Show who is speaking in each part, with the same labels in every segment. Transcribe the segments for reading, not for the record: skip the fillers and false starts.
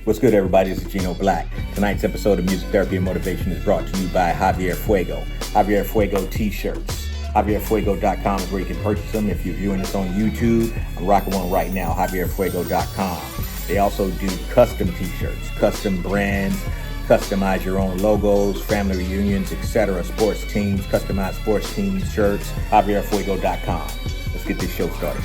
Speaker 1: What's good, everybody? This is Gino Black. Tonight's episode of Music Therapy and Motivation is brought to you by Javier Fuego. Javier Fuego t-shirts. JavierFuego.com is where you can purchase them. If you're viewing this on YouTube, I'm rocking one right now, JavierFuego.com. They also do custom t-shirts, custom brands, customize your own logos, family reunions, etc., sports teams, customized sports team shirts, JavierFuego.com. Let's get this show started.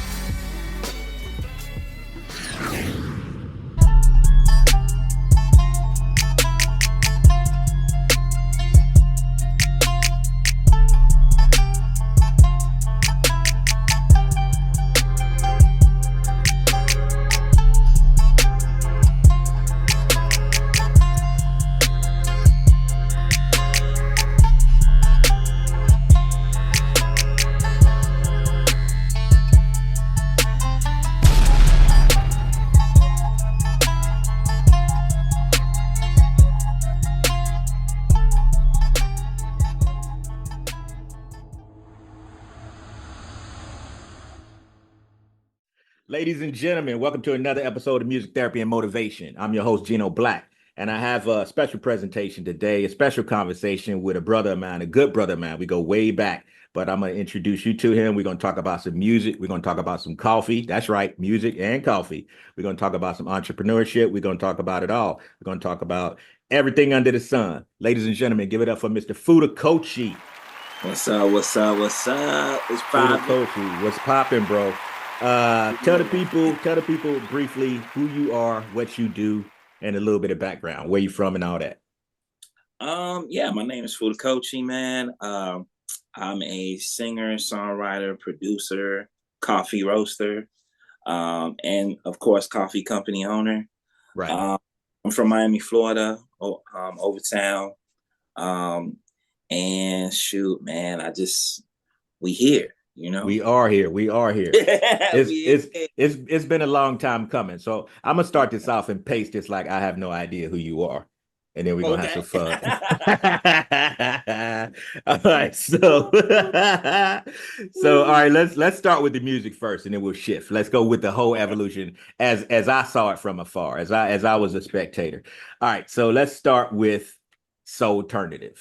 Speaker 1: Ladies and gentlemen, welcome to another episode of Music Therapy and Motivation. I'm your host, Gino Black, and I have a special presentation today, a special conversation with a brother of mine, a good brother of mine. We go way back, but I'm going to introduce you to him. We're going to talk about some music. We're going to talk about some coffee. That's right, music and coffee. We're going to talk about some entrepreneurship. We're going to talk about it all. We're going to talk about everything under the sun. Ladies and gentlemen, give it up for Mr. Fudakochi.
Speaker 2: What's up? It's popping.
Speaker 1: Fudakochi, what's popping, bro? Tell the people briefly who you are, what you do, and a little bit of background, where you from and all that.
Speaker 2: Yeah, my name is Fudakochi, man. I'm a singer, songwriter, producer, coffee roaster, and of course, coffee company owner.
Speaker 1: Right.
Speaker 2: I'm from Miami, Florida, Overtown. And shoot, man, we here. You know,
Speaker 1: we are here. It's been a long time coming. So I'm gonna start this off and paste this like I have no idea who you are, and then we're gonna have some fun. All right, so all right, let's start with the music first, and then we'll shift. Let's go with the whole evolution as I saw it from afar, as I was a spectator. All right, so let's start with Soulternative.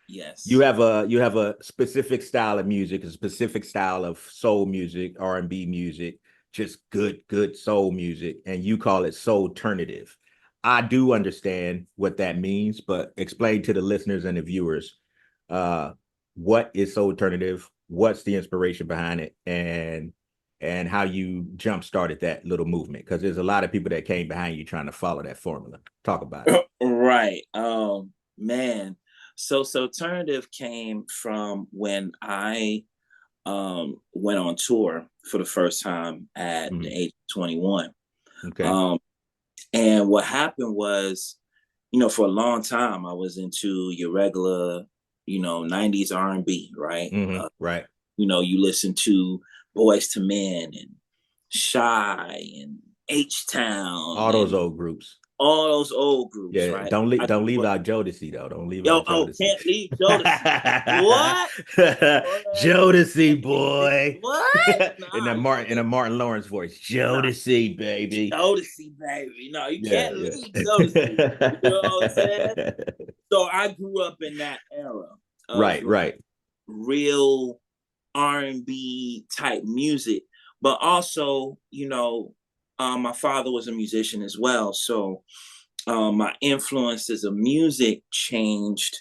Speaker 2: Yes.
Speaker 1: You have a specific style of music, a specific style of soul music, R&B music, just good soul music, and you call it Soulternative. I do understand what that means, but explain to the listeners and the viewers, what is Soulternative, what's the inspiration behind it, and how you jump started that little movement, because there's a lot of people that came behind you trying to follow that formula. Talk about it.
Speaker 2: Right. Man. So Soulternative came from when I went on tour for the first time at the age of 21.
Speaker 1: Okay.
Speaker 2: And what happened was, for a long time I was into your regular, 90s R&B, right?
Speaker 1: Right.
Speaker 2: You listen to Boys to Men and Shy and H-Town.
Speaker 1: All those old groups.
Speaker 2: All those old groups,
Speaker 1: yeah,
Speaker 2: right?
Speaker 1: Don't leave out Jodeci though. Don't leave out Jodeci.
Speaker 2: Can't leave Jodeci. What?
Speaker 1: Jodeci, boy.
Speaker 2: What?
Speaker 1: Nah, in a Martin Lawrence voice. Jodeci, baby.
Speaker 2: Jodeci, baby. No, you can't leave Jodeci. You know what I'm saying? So I grew up in that era.
Speaker 1: Right.
Speaker 2: Real R&B type music, but also, my father was a musician as well. So my influences of music changed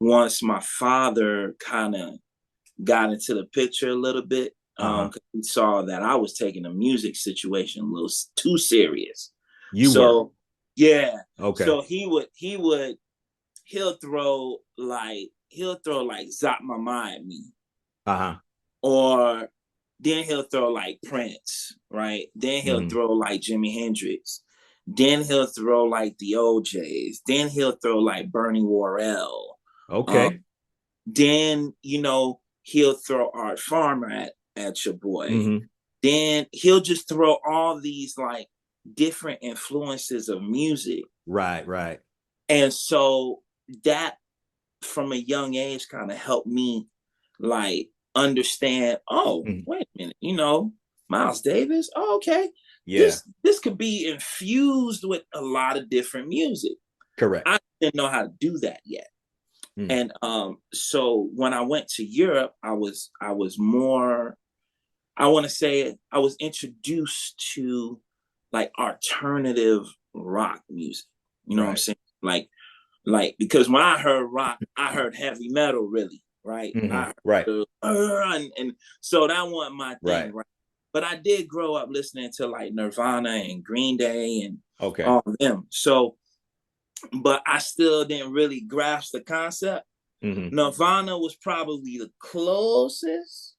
Speaker 2: once my father kind of got into the picture a little bit. He saw that I was taking the music situation a little too serious. Yeah. Okay. So he'll throw like Zap Mama at me. Or then he'll throw like Prince, right? Then he'll throw like Jimi Hendrix. Then he'll throw like the OJs. Then he'll throw like Bernie Worrell.
Speaker 1: Okay.
Speaker 2: Then, he'll throw Art Farmer at your boy. Then he'll just throw all these like different influences of music.
Speaker 1: Right.
Speaker 2: And so that from a young age kind of helped me like understand, wait a minute, Miles Davis. Oh, okay.
Speaker 1: Yeah.
Speaker 2: this could be infused with a lot of different music.
Speaker 1: Correct.
Speaker 2: I didn't know how to do that yet.
Speaker 1: Mm.
Speaker 2: And so when I went to Europe, I was more, I want to say I was introduced to like alternative rock music. You know what I'm
Speaker 1: Right.
Speaker 2: saying? Because when I heard rock, I heard heavy metal really, right? I
Speaker 1: Mm-hmm.
Speaker 2: heard
Speaker 1: Right.
Speaker 2: and so that wasn't my thing,
Speaker 1: Right.
Speaker 2: right? But I did grow up listening to like Nirvana and Green Day and
Speaker 1: Okay.
Speaker 2: all of them. So, but I still didn't really grasp the concept.
Speaker 1: Mm-hmm.
Speaker 2: Nirvana was probably the closest,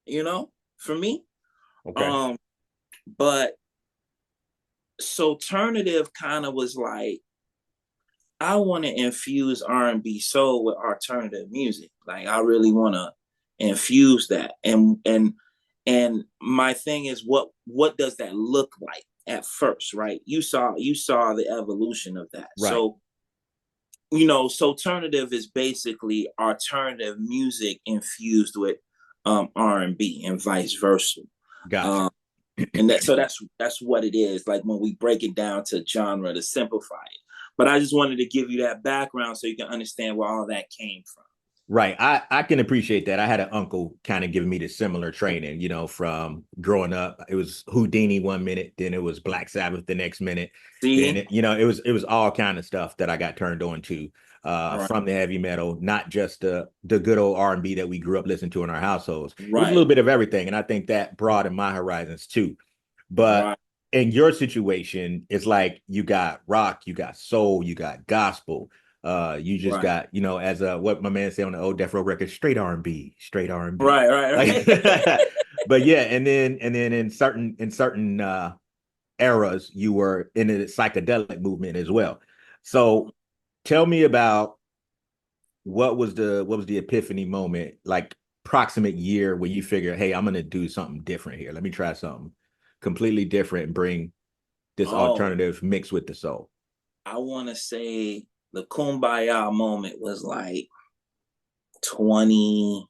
Speaker 2: you know, for me.
Speaker 1: Okay.
Speaker 2: Um, but Soulternative kind of was like, I want to infuse R&B soul with alternative music. Like I really want to infuse that. And my thing is what does that look like at first, right? You saw the evolution of that.
Speaker 1: Right.
Speaker 2: So, Soulternative is basically alternative music infused with R&B and vice versa.
Speaker 1: Gotcha.
Speaker 2: Um, and that's what it is, like when we break it down to genre to simplify it. But I just wanted to give you that background so you can understand where all that came from.
Speaker 1: Right. I can appreciate that. I had an uncle kind of giving me the similar training, from growing up. It was Houdini 1 minute, then it was Black Sabbath the next minute. Then
Speaker 2: See?
Speaker 1: it was all kind of stuff that I got turned on to
Speaker 2: Right,
Speaker 1: from the heavy metal, not just the good old R&B that we grew up listening to in our households. It was a
Speaker 2: right,
Speaker 1: little bit of everything. And I think that broadened my horizons too. But
Speaker 2: right,
Speaker 1: in your situation, it's like you got rock, you got soul, you got gospel. You just
Speaker 2: right,
Speaker 1: got, as what my man said on the old Death Row record, straight R&B, straight R&B.
Speaker 2: right, right,
Speaker 1: Like,
Speaker 2: right.
Speaker 1: but yeah, and then in certain eras, you were in the psychedelic movement as well. So tell me about what was the epiphany moment, like proximate year where you figure, hey, I'm gonna do something different here. Let me try something completely different and bring this
Speaker 2: Oh,
Speaker 1: alternative mix with the soul.
Speaker 2: I want to say the Kumbaya moment was like 20,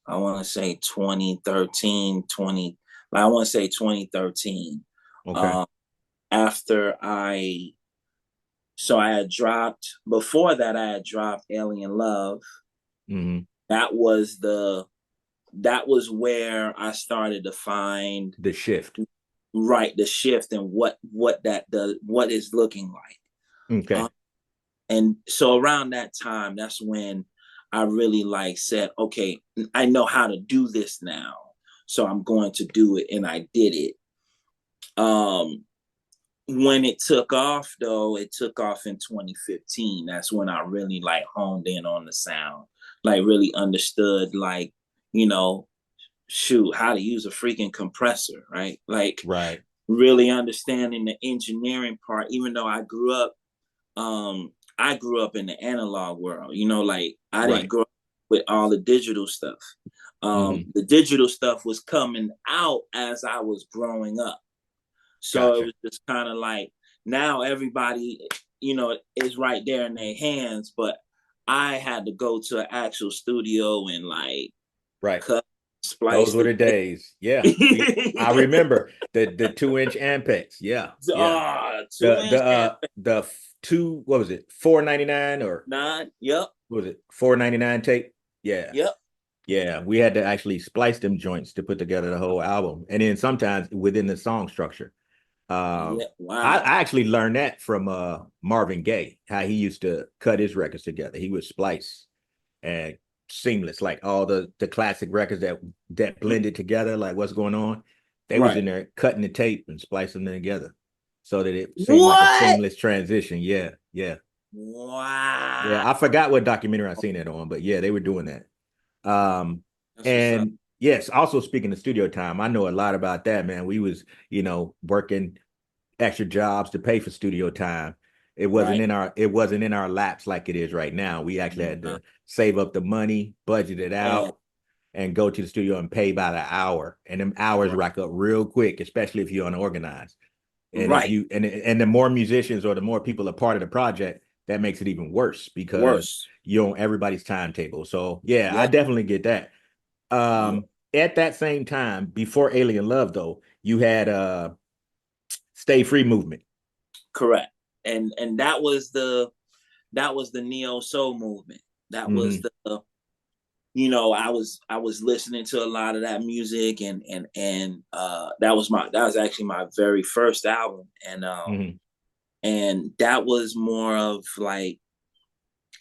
Speaker 2: I want to say 2013, 20, I want to say 2013.
Speaker 1: Okay.
Speaker 2: Um, after I had dropped, before that, I had dropped Alien Love.
Speaker 1: Hmm.
Speaker 2: That was that was where I started to find
Speaker 1: The shift.
Speaker 2: right the shift and what that does, what it's looking like.
Speaker 1: Okay.
Speaker 2: And so around that time, that's when I really like said, okay, I know how to do this now, so I'm going to do it, and I did it. Um, when it took off, though, it took off in 2015. That's when I really like honed in on the sound, like really understood, like, you know, shoot, how to use a freaking compressor, right? Like
Speaker 1: Right.
Speaker 2: really understanding the engineering part, even though I grew up in the analog world, like I didn't
Speaker 1: Right.
Speaker 2: grow up with all the digital stuff.
Speaker 1: Hmm.
Speaker 2: The digital stuff was coming out as I was growing up. So it
Speaker 1: Gotcha.
Speaker 2: was just kind of like now everybody, is right there in their hands, but I had to go to an actual studio and like
Speaker 1: Right.
Speaker 2: cut,
Speaker 1: Those
Speaker 2: splice
Speaker 1: were
Speaker 2: the
Speaker 1: the days. Yeah. I
Speaker 2: tape.
Speaker 1: remember the 2-inch Ampex. Yeah. Yeah.
Speaker 2: Two
Speaker 1: The
Speaker 2: inch
Speaker 1: the
Speaker 2: and
Speaker 1: the two, what was it, 4.99 or
Speaker 2: nine. Yep.
Speaker 1: what was it, 4.99 tape? Yeah.
Speaker 2: Yep.
Speaker 1: Yeah. We had to actually splice them joints to put together the whole album. And then sometimes within the song structure.
Speaker 2: Yeah.
Speaker 1: I
Speaker 2: Wow.
Speaker 1: actually learned that from Marvin Gaye, how he used to cut his records together. He would splice and seamless, like all the classic records that blended together, like what's going on. They was
Speaker 2: Right.
Speaker 1: in there cutting the tape and splicing them together so that it seemed like a
Speaker 2: What?
Speaker 1: seamless transition. Yeah, yeah,
Speaker 2: Wow.
Speaker 1: yeah. I forgot what documentary I seen that on, but yeah, they were doing that.
Speaker 2: That's what's up.
Speaker 1: And yes, also speaking of studio time, I know a lot about that, man. We was, working extra jobs to pay for studio time.
Speaker 2: Right.
Speaker 1: It wasn't in our laps like it is right now. We actually had
Speaker 2: Uh,
Speaker 1: to save up the money, budget it
Speaker 2: Man.
Speaker 1: out, and go to the studio and pay by the hour. And them hours
Speaker 2: Right.
Speaker 1: rack up real quick, especially if you're unorganized. And if
Speaker 2: Right.
Speaker 1: you and the more musicians or the more people are part of the project, that makes it even worse because
Speaker 2: Worse.
Speaker 1: you're on everybody's timetable. So yeah, I
Speaker 2: Yep.
Speaker 1: definitely get that.
Speaker 2: Yep.
Speaker 1: At that same time, before Alien Love, though, you had Stay Free movement.
Speaker 2: Correct. And that was the neo soul movement. That was the I was listening to a lot of that music, and that was actually my very first album, and that was more of like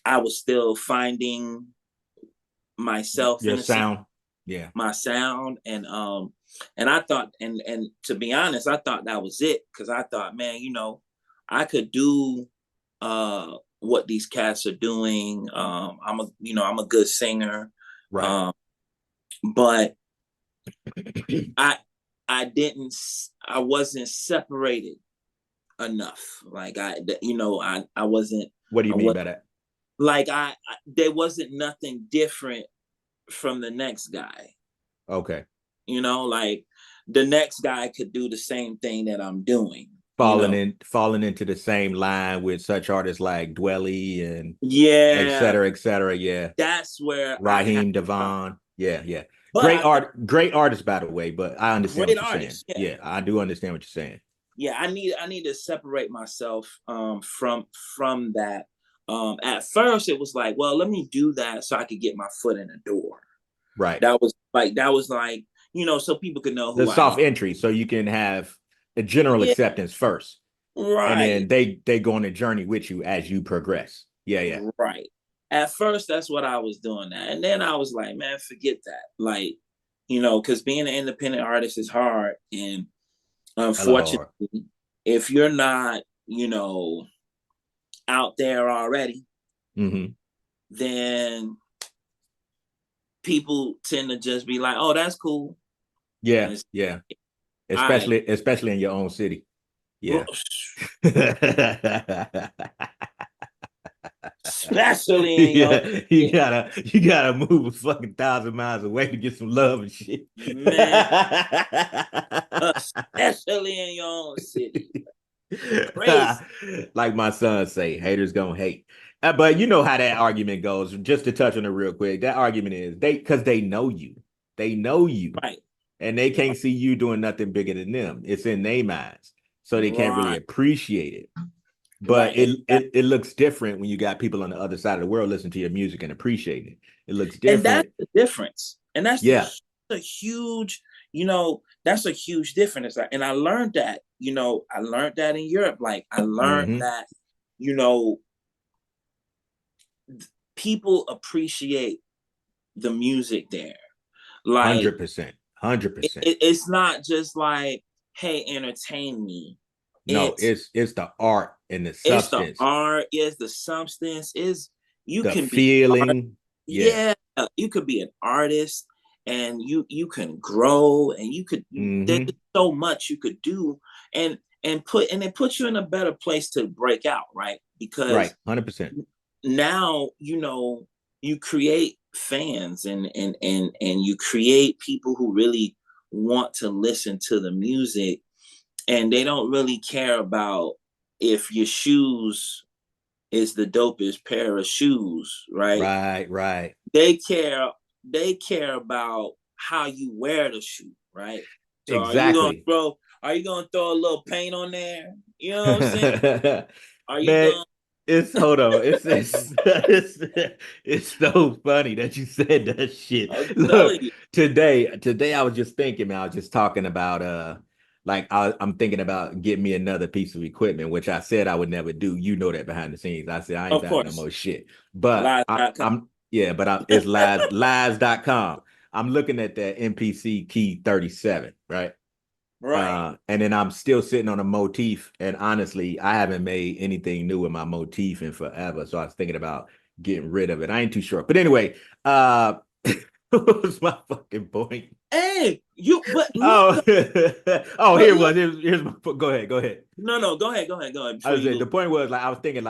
Speaker 2: I was still finding myself
Speaker 1: Your
Speaker 2: in a sense,
Speaker 1: sound. Yeah.
Speaker 2: my sound, and I thought, and to be honest, I thought that was it, because I thought, man, I could do what these cats are doing. I'm a good singer.
Speaker 1: Right.
Speaker 2: But I I wasn't separated enough. Like I wasn't,
Speaker 1: What do you
Speaker 2: I
Speaker 1: mean
Speaker 2: was
Speaker 1: by that?
Speaker 2: like there wasn't nothing different from the next guy.
Speaker 1: Okay.
Speaker 2: Like the next guy could do the same thing that I'm doing.
Speaker 1: Falling into the same line with such artists like Dwelly and et
Speaker 2: Yeah,
Speaker 1: cetera, et cetera. Yeah.
Speaker 2: that's where I had
Speaker 1: Raheem Devon. Yeah, yeah.
Speaker 2: but I thought
Speaker 1: Great artist, by the way, but I understand
Speaker 2: great
Speaker 1: what you're saying.
Speaker 2: artists. Yeah.
Speaker 1: Yeah, I do understand what you're saying.
Speaker 2: Yeah, I need to separate myself from that. At first it was like, well, let me do that so I could get my foot in the door.
Speaker 1: Right.
Speaker 2: That was like, so people could know
Speaker 1: The
Speaker 2: who I am.
Speaker 1: soft entry, so you can have a general
Speaker 2: Yeah,
Speaker 1: acceptance first. And
Speaker 2: right.
Speaker 1: then they go on a journey with you as you progress. Yeah, yeah.
Speaker 2: Right. At first that's what I was doing that. And then I was like, man, forget that. Like, because being an independent artist is hard. And
Speaker 1: Hella hard.
Speaker 2: unfortunately, if you're not, out there already, then people tend to just be like, "Oh, that's cool."
Speaker 1: Yeah, yeah.
Speaker 2: Right.
Speaker 1: Especially in your own city. Yeah.
Speaker 2: Especially in your
Speaker 1: Yeah, you gotta move a fucking 1,000 miles away to get some love and shit.
Speaker 2: man, especially in your own city. Crazy.
Speaker 1: Like my son say, haters gonna hate. But you know how that argument goes. Just to touch on it real quick, that argument is because they know you. They know you.
Speaker 2: Right.
Speaker 1: And they can't see you doing nothing bigger than them. It's in their minds. So they can't really
Speaker 2: Right.
Speaker 1: appreciate it. But
Speaker 2: Right.
Speaker 1: it looks different when you got people on the other side of the world listening to your music and appreciating it. It looks
Speaker 2: And that's
Speaker 1: different.
Speaker 2: the difference. And
Speaker 1: Yeah.
Speaker 2: a huge, that's a huge difference. And I learned that, I learned that in Europe. Like I learned that, you know, people appreciate the music there. Like
Speaker 1: 100%. 100%.
Speaker 2: it's not just like, hey, entertain me.
Speaker 1: No, it's the art and the
Speaker 2: It's the
Speaker 1: substance,
Speaker 2: art, is the substance, is you
Speaker 1: the
Speaker 2: can be art.
Speaker 1: feeling. Yeah.
Speaker 2: Yeah, you could be an artist, and you can grow, and there's so much you could do, and it puts you in a better place to break out, right?
Speaker 1: Right.
Speaker 2: Because
Speaker 1: 100%.
Speaker 2: now you create fans, and you create people who really want to listen to the music, and they don't really care about if your shoes is the dopest pair of shoes, right?
Speaker 1: Right, right.
Speaker 2: They care about how you wear the shoe, right? So
Speaker 1: Exactly.
Speaker 2: are you gonna throw a little paint on there? You know what I'm saying? Are you
Speaker 1: Man,
Speaker 2: gonna
Speaker 1: hold on. It's so funny that you said that shit.
Speaker 2: I'm telling
Speaker 1: Look,
Speaker 2: you.
Speaker 1: today I was just thinking, man, I was just talking about I'm thinking about getting me another piece of equipment, which I said I would never do. You know that behind the scenes. I said I ain't
Speaker 2: Of
Speaker 1: buying no
Speaker 2: course.
Speaker 1: more shit. But
Speaker 2: Live.com.
Speaker 1: it's lives.com. I'm looking at that MPC key 37, right?
Speaker 2: Right.
Speaker 1: And then I'm still sitting on a motif. And honestly, I haven't made anything new with my motif in forever. So I was thinking about getting rid of it. I ain't too sure. But anyway, what was my fucking point?
Speaker 2: Hey, but look,
Speaker 1: Oh, oh,
Speaker 2: but
Speaker 1: here it
Speaker 2: look.
Speaker 1: was. Here's my go ahead. Go ahead.
Speaker 2: No, go ahead.
Speaker 1: I
Speaker 2: Before
Speaker 1: was
Speaker 2: you
Speaker 1: saying
Speaker 2: lose.
Speaker 1: the point was like I was thinking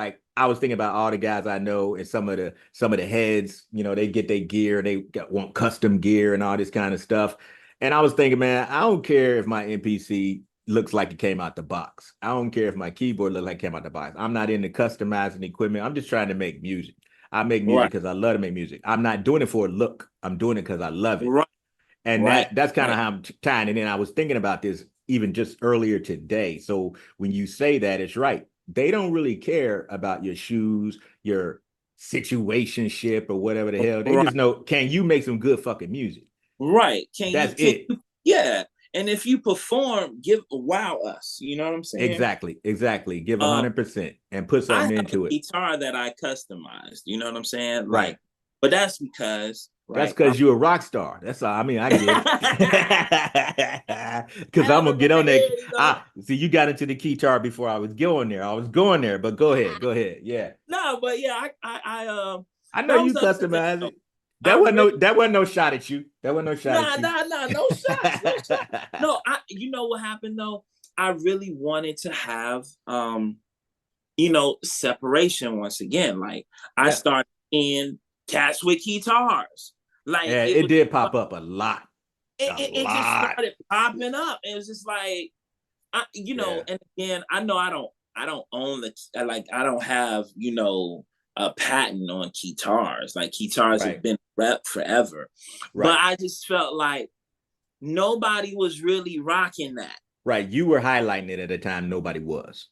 Speaker 1: about all the guys I know and some of the heads, they get their gear, want custom gear and all this kind of stuff. And I was thinking, man, I don't care if my NPC looks like it came out the box. I don't care if my keyboard looks like it came out the box. I'm not into customizing equipment. I'm just trying to make music. I make music
Speaker 2: Right.
Speaker 1: because I love to make music. I'm not doing it for a look. I'm doing it because I love it.
Speaker 2: Right.
Speaker 1: And
Speaker 2: Right.
Speaker 1: that's kind of
Speaker 2: Right.
Speaker 1: how I'm tying it in. I was thinking about this even just earlier today. So when you say that, it's right. They don't really care about your shoes, your situationship, or whatever the hell. They
Speaker 2: Right.
Speaker 1: just know, can you make some good fucking music?
Speaker 2: Right.
Speaker 1: That's it.
Speaker 2: Yeah. And if you perform, wow us. You know what I'm saying?
Speaker 1: Exactly. Give
Speaker 2: Um,
Speaker 1: 100% and put
Speaker 2: I
Speaker 1: something
Speaker 2: have a
Speaker 1: into it.
Speaker 2: guitar that I customized. You know what I'm saying?
Speaker 1: Right.
Speaker 2: Like, but that's because,
Speaker 1: That's
Speaker 2: right?
Speaker 1: because you're a rock star. That's all. I mean, I get it.
Speaker 2: I
Speaker 1: Because I'm gonna
Speaker 2: haven't
Speaker 1: get on
Speaker 2: really,
Speaker 1: that.
Speaker 2: you know.
Speaker 1: See, you got into the keytar before I was going there. I was going there, but go ahead. Go ahead. Yeah.
Speaker 2: No, but yeah,
Speaker 1: I know
Speaker 2: that
Speaker 1: you
Speaker 2: was up to
Speaker 1: customize
Speaker 2: them.
Speaker 1: it.
Speaker 2: I really
Speaker 1: That wasn't no shot at you. That wasn't no shot at you.
Speaker 2: nah, no shots, no shots. No, you know what happened though? I really wanted to have separation once again. Like I
Speaker 1: Yeah.
Speaker 2: started in cats with guitars. Like
Speaker 1: And
Speaker 2: it
Speaker 1: it
Speaker 2: was
Speaker 1: did pop up a lot. A
Speaker 2: it just
Speaker 1: lot.
Speaker 2: started popping up. It was just like
Speaker 1: Yeah.
Speaker 2: and again, I know I don't own I don't have, a patent on guitars. Like guitars have
Speaker 1: Right.
Speaker 2: been rep forever. But
Speaker 1: Right.
Speaker 2: I just felt like nobody was really rocking that.
Speaker 1: Right. You were highlighting it at a time nobody was.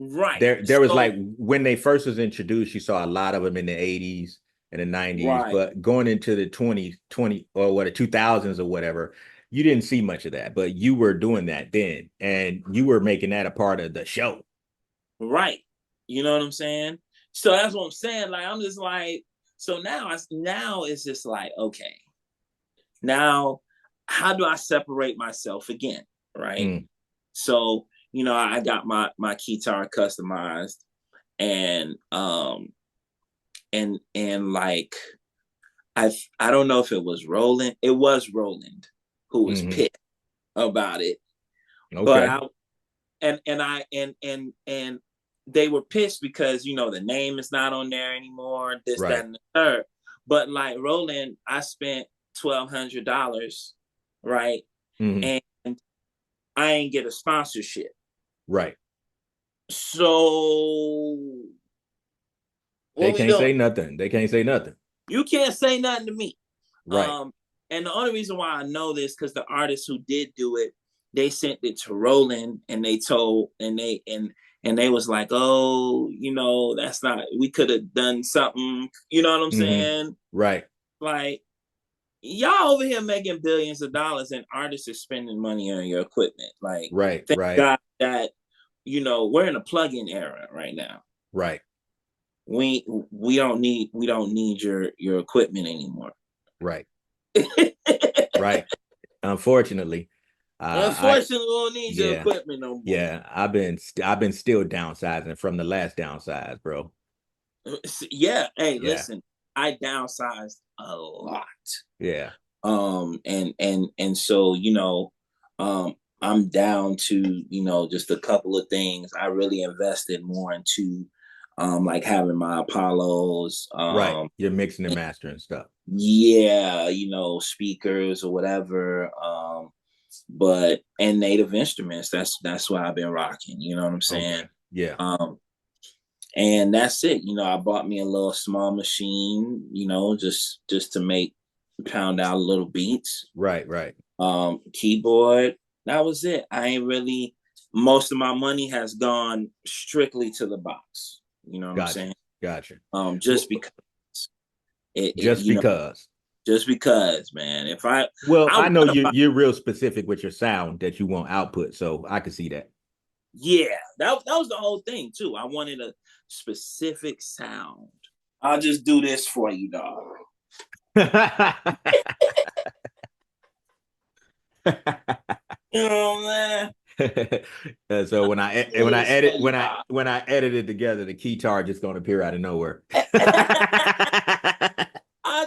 Speaker 2: Right.
Speaker 1: There was
Speaker 2: So
Speaker 1: like when they first was introduced, you saw a lot of them in the 80s and the 90s,
Speaker 2: right.
Speaker 1: but going into the 2020 or what the 2000s or whatever, you didn't see much of that, but you were doing that then and you were making that a part of the show.
Speaker 2: Right. You know what I'm saying? So that's what I'm saying. Like I'm just like, so now it's just like, okay, now how do I separate myself again? Right.
Speaker 1: Mm.
Speaker 2: So, I got my keytar customized and like I don't know if it was Roland. It was Roland who was
Speaker 1: Mm-hmm.
Speaker 2: pissed about it. But
Speaker 1: Okay.
Speaker 2: and they were pissed because the name is not on there anymore, this,
Speaker 1: Right.
Speaker 2: that, and the third. But like Roland, I spent $1,200, right?
Speaker 1: Mm-hmm.
Speaker 2: And I ain't get a sponsorship.
Speaker 1: Right.
Speaker 2: So
Speaker 1: They
Speaker 2: what we
Speaker 1: can't
Speaker 2: doing?
Speaker 1: say nothing. They can't say nothing.
Speaker 2: You can't say nothing to me.
Speaker 1: Right.
Speaker 2: And the only reason why I know this because the artist who did do it, they sent it to Roland and they told and they was like, oh, that's not. We could have done something. You know what I'm
Speaker 1: Mm-hmm.
Speaker 2: saying?
Speaker 1: Right.
Speaker 2: Like y'all over here making billions of dollars and artists are spending money on your equipment. Like
Speaker 1: Right.
Speaker 2: thank
Speaker 1: Right.
Speaker 2: God that we're in a plug-in era right now.
Speaker 1: Right.
Speaker 2: We don't need your equipment anymore.
Speaker 1: Right. Right. Unfortunately,
Speaker 2: Unfortunately, we don't need your
Speaker 1: yeah,
Speaker 2: equipment no more.
Speaker 1: I've been still downsizing from the last downsize, bro.
Speaker 2: Yeah, hey,
Speaker 1: Yeah.
Speaker 2: listen, I downsized a lot.
Speaker 1: Yeah.
Speaker 2: And so I'm down to just a couple of things. I really invested more into like having my Apollos,
Speaker 1: Right. You're mixing and mastering stuff.
Speaker 2: yeah, speakers or whatever. But and native instruments. That's what I've been rocking. You know what I'm saying?
Speaker 1: Okay. Yeah.
Speaker 2: And that's it. I bought me a little small machine. Just to pound out little beats.
Speaker 1: Right. Right.
Speaker 2: Keyboard. That was it. I ain't really. Most of my money has gone strictly to the box. You know what I'm
Speaker 1: Gotcha.
Speaker 2: saying?
Speaker 1: Gotcha.
Speaker 2: Just because
Speaker 1: Just because.
Speaker 2: just because, man. If
Speaker 1: Well,
Speaker 2: I
Speaker 1: I know
Speaker 2: want to
Speaker 1: you're real specific with your sound that you want output, so I can see that.
Speaker 2: yeah, that was the whole thing too. I wanted a specific sound. I'll just do this for you, dog. You know, man.
Speaker 1: So when I edit it together, the keytar just gonna appear out of nowhere.
Speaker 2: I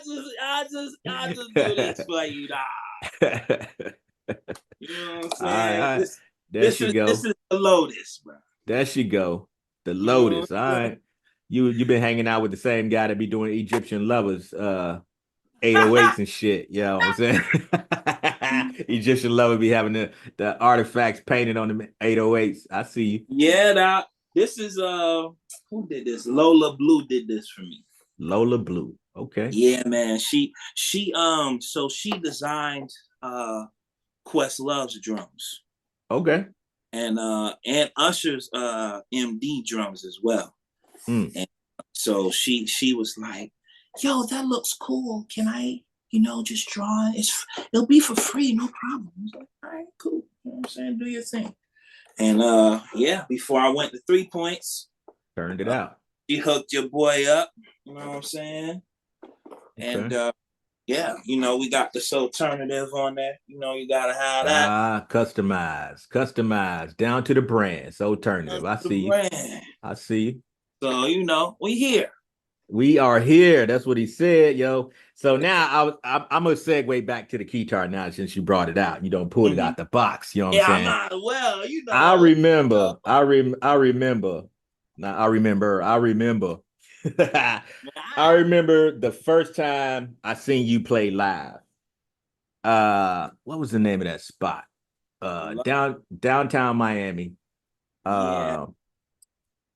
Speaker 2: just do this for you, dog. You know what I'm saying?
Speaker 1: All right. There she go.
Speaker 2: This is the Lotus, bro.
Speaker 1: There she go. The
Speaker 2: You know
Speaker 1: Lotus. All right. You've been hanging out with the same guy that be doing Egyptian lovers, 808s and shit. You know what I'm saying? Egyptian lover be having the artifacts painted on the 808s. I see you.
Speaker 2: Yeah, this is who did this? Lola Blue did this for me.
Speaker 1: Lola Blue. Okay.
Speaker 2: Yeah, man. She so she designed Quest Love's drums.
Speaker 1: Okay.
Speaker 2: And Usher's MD drums as well.
Speaker 1: Mm.
Speaker 2: And so she was like, "Yo, that looks cool. Can I, just draw it? It'll be for free, no problem." I was like, "All right, cool. You know what I'm saying? Do your thing." And yeah, before I went to 3 points,
Speaker 1: Turned it out.
Speaker 2: she hooked your boy up. You know what I'm saying? And
Speaker 1: Okay.
Speaker 2: yeah, we got the Soulternative on there. You gotta have that.
Speaker 1: Ah, customize down to the brand. Soulternative. I
Speaker 2: The
Speaker 1: see you.
Speaker 2: brand.
Speaker 1: I see you.
Speaker 2: So we here.
Speaker 1: We are here. That's what he said, yo. So now I'm gonna segue back to the keytar now since you brought it out. You don't pull it
Speaker 2: Mhm.
Speaker 1: out the box. You know what I'm
Speaker 2: Yeah, I
Speaker 1: saying?
Speaker 2: might as well.
Speaker 1: I remember. I remember. Now I remember. I remember. I remember the first time I seen you play live. What was the name of that spot? Downtown Miami.
Speaker 2: Yeah.
Speaker 1: Uh,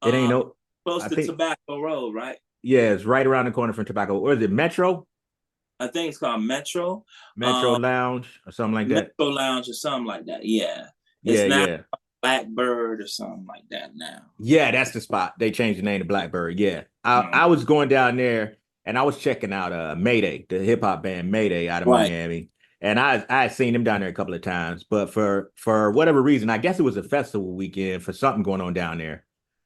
Speaker 1: it ain't
Speaker 2: Uh,
Speaker 1: no.
Speaker 2: Close
Speaker 1: I
Speaker 2: to
Speaker 1: think
Speaker 2: Tobacco Road, right?
Speaker 1: yeah, it's right around the corner from Tobacco. Or is it Metro?
Speaker 2: I think it's called Metro.
Speaker 1: Metro Lounge or something like that.
Speaker 2: Metro Lounge or something like that. Yeah. It's
Speaker 1: Yeah,
Speaker 2: now
Speaker 1: yeah.
Speaker 2: Blackbird or something like that now.
Speaker 1: Yeah, that's the spot. They changed the name to Blackbird. Yeah.
Speaker 2: Mhm.
Speaker 1: I was going down there and I was checking out Mayday, the hip hop band Mayday out of
Speaker 2: Right.
Speaker 1: Miami. And I had seen them down there a couple of times, but for whatever reason, I guess it was a festival weekend for something going on down there.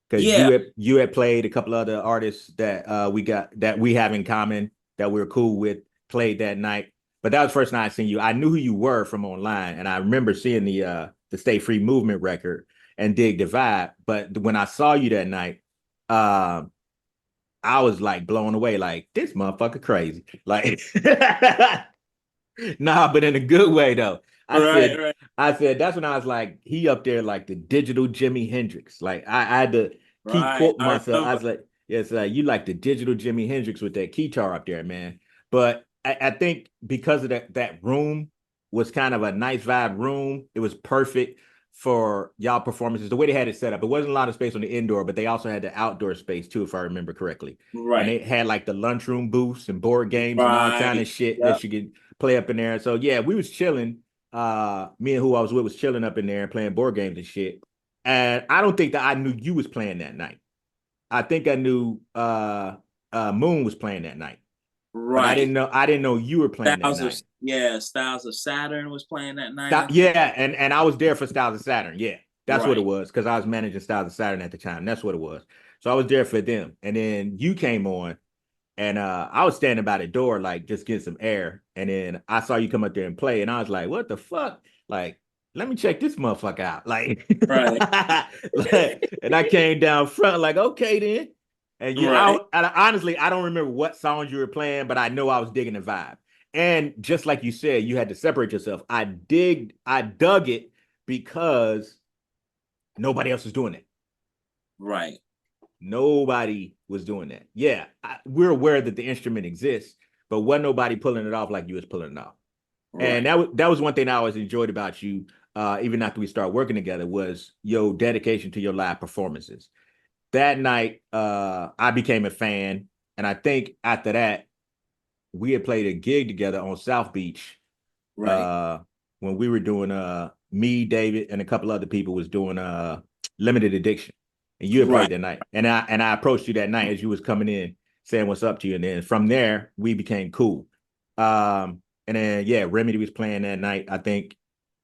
Speaker 1: Because
Speaker 2: Yeah.
Speaker 1: you had played a couple other artists that we have in common that we are cool with, played that night. But that was the first night I seen you. I knew who you were from online, and I remember seeing the Stay Free Movement record and Dig the Vibe. But when I saw you that night, uh, I was like blown away, like this motherfucker crazy. Like nah, but in a good way though.
Speaker 2: Right, right,
Speaker 1: I said that's when I was like, he up there like the digital Jimi Hendrix. Like I had to keep
Speaker 2: right.
Speaker 1: quoting
Speaker 2: I
Speaker 1: myself. I
Speaker 2: remember.
Speaker 1: was like, yeah, it's like you like the digital Jimi Hendrix with that keytar up there, man. But I think because of that room was kind of a nice vibe room, it was perfect for y'all performances. The way they had it set up, it wasn't a lot of space on the indoor, but they also had the outdoor space too, if I remember correctly. And
Speaker 2: Right,
Speaker 1: they had like the lunchroom booths and board games and all kind
Speaker 2: right.
Speaker 1: of shit that
Speaker 2: Yep.
Speaker 1: you could play up in there. So yeah, we was chilling. Me and who I was with was chilling up in there and playing board games and shit. And I don't think that I knew you was playing that night. I think I knew Moon was playing that night. But
Speaker 2: Right.
Speaker 1: I didn't know you were playing that night.
Speaker 2: Styles of Saturn was playing that night, I think.
Speaker 1: Yeah, and I was there for Styles of Saturn. Yeah, that's what it
Speaker 2: Right,
Speaker 1: was because I was managing Styles of Saturn at the time. That's what it was. So I was there for them. And then you came on and I was standing by the door, like just getting some air. And then I saw you come up there and play, and I was like, what the fuck? Like, let me check this motherfucker out. Like,
Speaker 2: right,
Speaker 1: and I came down front, like, okay, then. And
Speaker 2: right,
Speaker 1: honestly, I don't remember what songs you were playing, but I know I was digging the vibe. And just like you said, you had to separate yourself. I dug it because nobody else was doing it.
Speaker 2: right,
Speaker 1: Nobody was doing that. Yeah, we're aware that the instrument exists, but wasn't nobody pulling it off like you was pulling it off. And
Speaker 2: right,
Speaker 1: that was one thing I always enjoyed about you, even after we started working together, was your dedication to your live performances. That night, I became a fan, and I think after that, we had played a gig together on South Beach
Speaker 2: right,
Speaker 1: uh, when we were doing me, David, and a couple other people was doing limited addiction. And you had
Speaker 2: right.
Speaker 1: played that night. And I approached you that night as you was coming in saying what's up to you. And then from there we became cool. And then yeah, Remedy was playing that night, I think,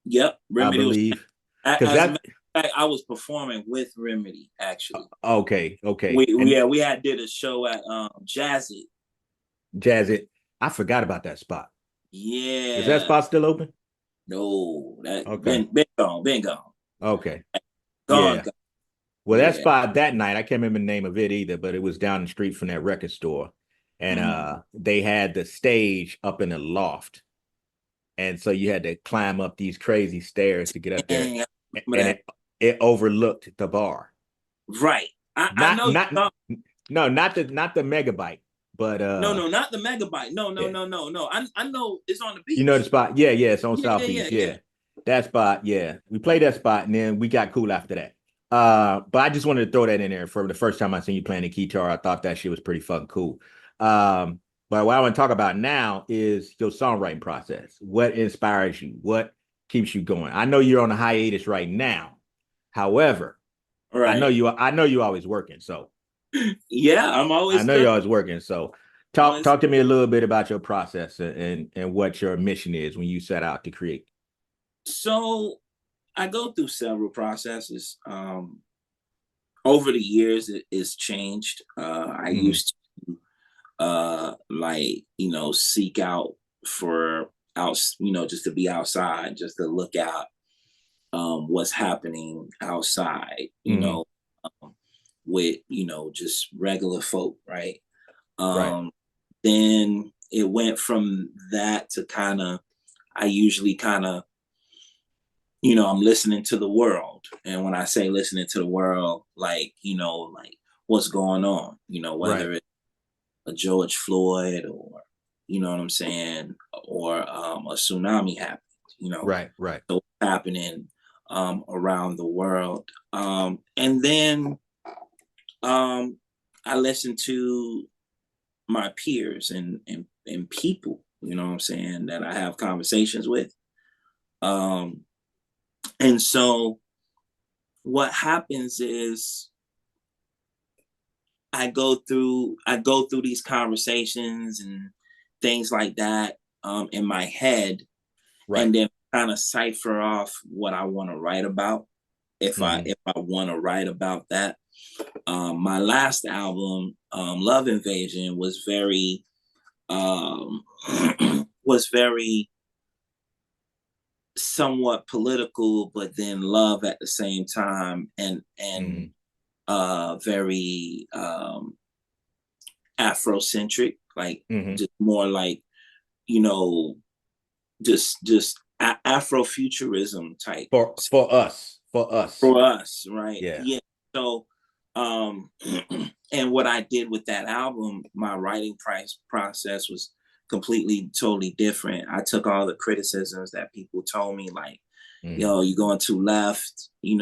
Speaker 2: Yep.
Speaker 1: I
Speaker 2: Remedy was,
Speaker 1: believe. Because
Speaker 2: as a matter
Speaker 1: that
Speaker 2: of fact, I was performing with Remedy actually.
Speaker 1: okay, okay.
Speaker 2: We
Speaker 1: And
Speaker 2: yeah, we had did a show at Jazzy.
Speaker 1: Jazz it. I forgot about that spot. Is that
Speaker 2: Yeah.
Speaker 1: spot still open?
Speaker 2: No, that
Speaker 1: Okay.
Speaker 2: been gone.
Speaker 1: Okay.
Speaker 2: Gone,
Speaker 1: Yeah.
Speaker 2: gone.
Speaker 1: Well, that
Speaker 2: Yeah.
Speaker 1: spot that night, I can't remember the name of it either, but it was down the street from that record store. And
Speaker 2: Mm-hmm.
Speaker 1: they had the stage up in the loft. And so you had to climb up these crazy stairs to get up there.
Speaker 2: Dang, I remember
Speaker 1: And
Speaker 2: that.
Speaker 1: it overlooked the bar.
Speaker 2: Right. I
Speaker 1: Not
Speaker 2: know you
Speaker 1: not
Speaker 2: talk.
Speaker 1: no, not the megabyte, but
Speaker 2: No, no, not the megabyte. No, no,
Speaker 1: yeah.
Speaker 2: no, no, no. I know it's on the
Speaker 1: You know the
Speaker 2: beach.
Speaker 1: spot? Yeah, yeah, it's on
Speaker 2: Yeah,
Speaker 1: South
Speaker 2: yeah, yeah,
Speaker 1: Beach.
Speaker 2: yeah.
Speaker 1: Yeah. That spot, yeah. We played that spot and then we got cool after that. But I just wanted to throw that in there for the first time I seen you playing the guitar. I thought that shit was pretty fucking cool. But what I want to talk about now is your songwriting process. What inspires you? What keeps you going. I know you're on a hiatus right now. However,
Speaker 2: Right.
Speaker 1: I know you always working. So
Speaker 2: Yeah, I'm
Speaker 1: I
Speaker 2: always
Speaker 1: know you're
Speaker 2: cooking.
Speaker 1: always working. So
Speaker 2: Always.
Speaker 1: talk to me a little bit about your process and what your mission is when you set out to create.
Speaker 2: So I go through several processes. Over the years, it's changed. I
Speaker 1: Mm-hmm.
Speaker 2: used to like, seek out for out, just to be outside, just to look out what's happening outside,
Speaker 1: Mm-hmm.
Speaker 2: um, with, just regular folk, right?
Speaker 1: Right.
Speaker 2: Um, then it went from that to kind of, I usually kind of, I'm listening to the world. And when I say listening to the world, like, like what's going on,
Speaker 1: Right.
Speaker 2: whether it's a George Floyd or, you know what I'm saying, or a tsunami happened,
Speaker 1: Right. Right.
Speaker 2: so happening around the world. And then um, I listen to my peers and people, you know what I'm saying, that I have conversations with. Um, and so what happens is I go through these conversations and things like that in my head,
Speaker 1: Right.
Speaker 2: and then kind of cipher off what I want to write about. If I
Speaker 1: Mm-hmm.
Speaker 2: if I want to write about that, my last album, Love Invasion, was very um, was very somewhat political, but then love at the same time, and
Speaker 1: Mm-hmm.
Speaker 2: very Afrocentric, like
Speaker 1: Mm-hmm.
Speaker 2: just more like, you know, just Afrofuturism type
Speaker 1: For us.
Speaker 2: for us, right?
Speaker 1: Yeah.
Speaker 2: Yeah. So, um, and what I did with that album, my writing process was completely, totally different. I took all the criticisms that people told me, like,
Speaker 1: Mm-hmm.
Speaker 2: yo, you're going too left. You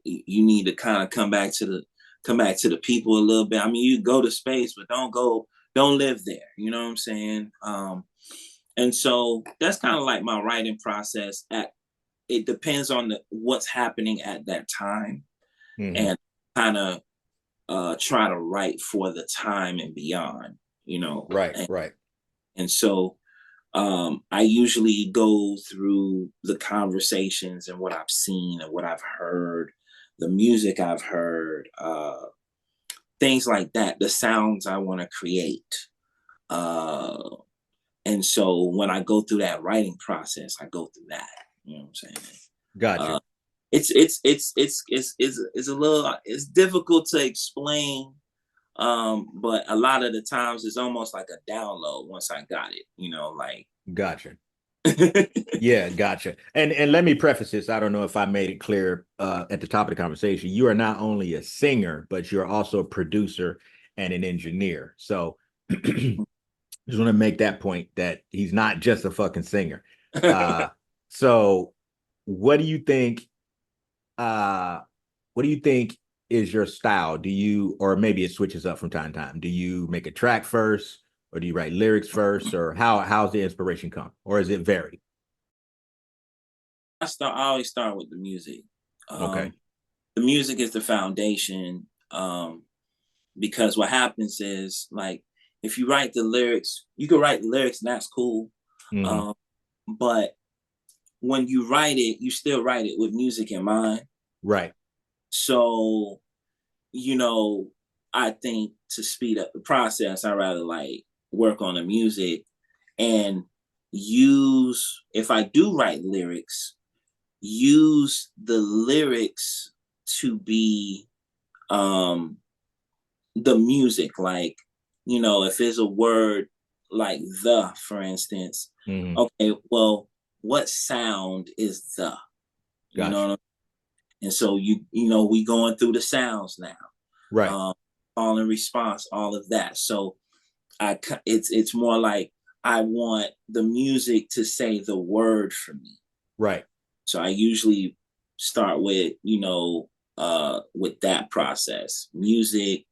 Speaker 2: need to kind of come back to the people a little bit. I mean, you go to space, but don't live there. You know what I'm saying? And so that's kind of like my writing process. It depends on what's happening at that time,
Speaker 1: Mm-hmm.
Speaker 2: and kind of try to write for the time and beyond.
Speaker 1: Right.
Speaker 2: And,
Speaker 1: Right.
Speaker 2: and so I usually go through the conversations and what I've seen and what I've heard, the music I've heard, things like that, the sounds I want to create. Uh, and so when I go through that writing process, I go through that. You know what I'm saying?
Speaker 1: Gotcha.
Speaker 2: Uh, it's a little, it's difficult to explain, but a lot of the times it's almost like a download once I got it. Like.
Speaker 1: Gotcha. Yeah, gotcha. And let me preface this. I don't know if I made it clear at the top of the conversation. You are not only a singer, but you're also a producer and an engineer. So just want to make that point that he's not just a fucking singer. Uh so what do you think uh what do you think is your style? Do you, or maybe it switches up from time to time. Do you make a track first, or do you write lyrics first, or how's the inspiration come? Or is it vary?
Speaker 2: I always start with the music.
Speaker 1: Okay.
Speaker 2: The music is the foundation, because what happens is, like, if you write the lyrics, you can write the lyrics and that's cool.
Speaker 1: Mm-hmm.
Speaker 2: Um, but when you write it, you still write it with music in mind.
Speaker 1: Right.
Speaker 2: So, you know, I think to speed up the process, I rather like work on the music and if I do write lyrics, use the lyrics to be um the music. Like, if there's a word like the, for instance,
Speaker 1: Mm-hmm.
Speaker 2: okay, well, what sound is the? You know
Speaker 1: Gotcha.
Speaker 2: what I And so we going through the sounds now.
Speaker 1: Right.
Speaker 2: Um all in response, all of that. So it's more like I want the music to say the word for me.
Speaker 1: Right.
Speaker 2: So I usually start with that process. Music.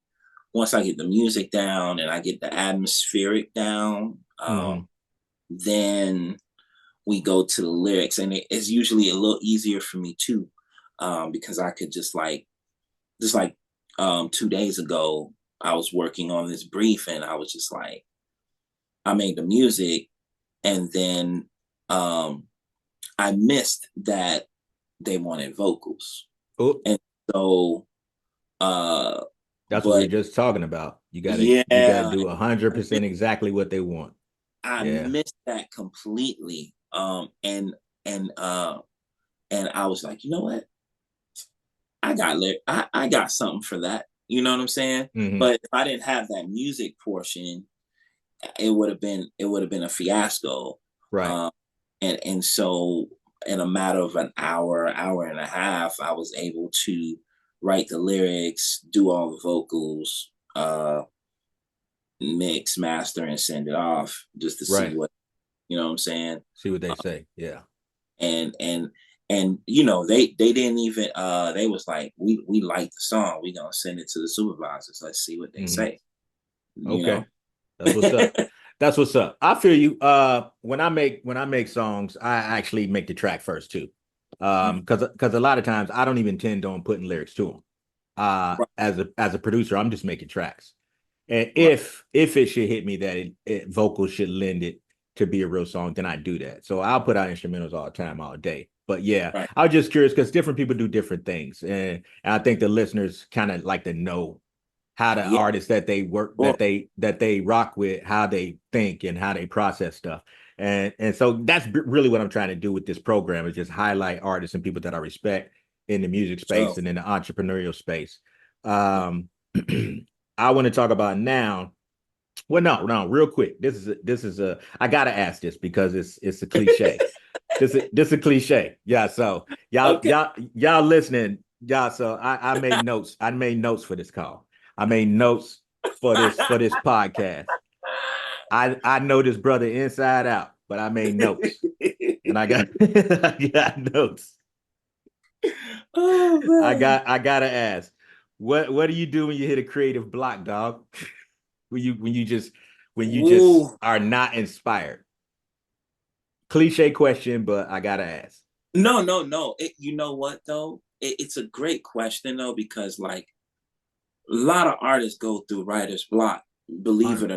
Speaker 2: Once I get the music down and I get the atmospheric down,
Speaker 1: Mm-hmm.
Speaker 2: then we go to the lyrics, and it's usually a little easier for me too, because I could just like 2 days ago, I was working on this brief, and I was just like, I made the music, and then I missed that they wanted vocals,
Speaker 1: Oh,
Speaker 2: and so uh,
Speaker 1: that's what we were
Speaker 2: but
Speaker 1: just talking about. You gotta
Speaker 2: yeah,
Speaker 1: do
Speaker 2: I missed,
Speaker 1: 100% exactly what they want.
Speaker 2: I
Speaker 1: Yeah.
Speaker 2: missed that completely. And and I was like, you know what? I got something for that. You know what I'm saying?
Speaker 1: Hmm.
Speaker 2: But if I didn't have that music portion, it would have been a fiasco.
Speaker 1: Right.
Speaker 2: Um, and so in a matter of an hour and a half, I was able to write the lyrics, do all the vocals, mix, master, and send it off just to see
Speaker 1: Right.
Speaker 2: what, you know what I'm saying.
Speaker 1: See what they say. Yeah.
Speaker 2: And they didn't even they was like, we like the song, we gonna send it to the supervisors, let's see what they
Speaker 1: Hmm.
Speaker 2: say, you
Speaker 1: Okay.
Speaker 2: know.
Speaker 1: That's what's up. That's what's up. I feel you. When I make songs, I actually make the track first too. Because a lot of times I don't even intend on putting lyrics to them.
Speaker 2: Right,
Speaker 1: As a producer, I'm just making tracks. And
Speaker 2: right.
Speaker 1: if it should hit me that vocals should lend it to be a real song, then I do that. So I'll put out instrumentals all the time, all day. But yeah,
Speaker 2: Right.
Speaker 1: I was just curious because different people do different things, and I think the listeners kind of like to know how the
Speaker 2: Yeah,
Speaker 1: artists that they work
Speaker 2: sure.
Speaker 1: that they rock with, how they think and how they process stuff. And so that's really what I'm trying to do with this program is just highlight artists and people that I respect in the music
Speaker 2: So
Speaker 1: space and in the entrepreneurial space. Um, I want to talk about now. Well, no, real quick. This is a I gotta ask this because it's a cliche. This is a cliche. Yeah. So y'all
Speaker 2: okay.
Speaker 1: y'all y'all listening. Yeah. So I made notes. I made notes for this call. I made notes for this podcast. I know this brother inside out, but I made notes and I got I got notes.
Speaker 2: Oh
Speaker 1: I
Speaker 2: man.
Speaker 1: got I gotta ask, what do you do when you hit a creative block, dog? When you just
Speaker 2: Woo.
Speaker 1: are not inspired? Cliche question, but I gotta ask.
Speaker 2: No, no, no. You know what though? It's a great question though, because like a lot of artists go through writer's block, believe
Speaker 1: Uh,
Speaker 2: it or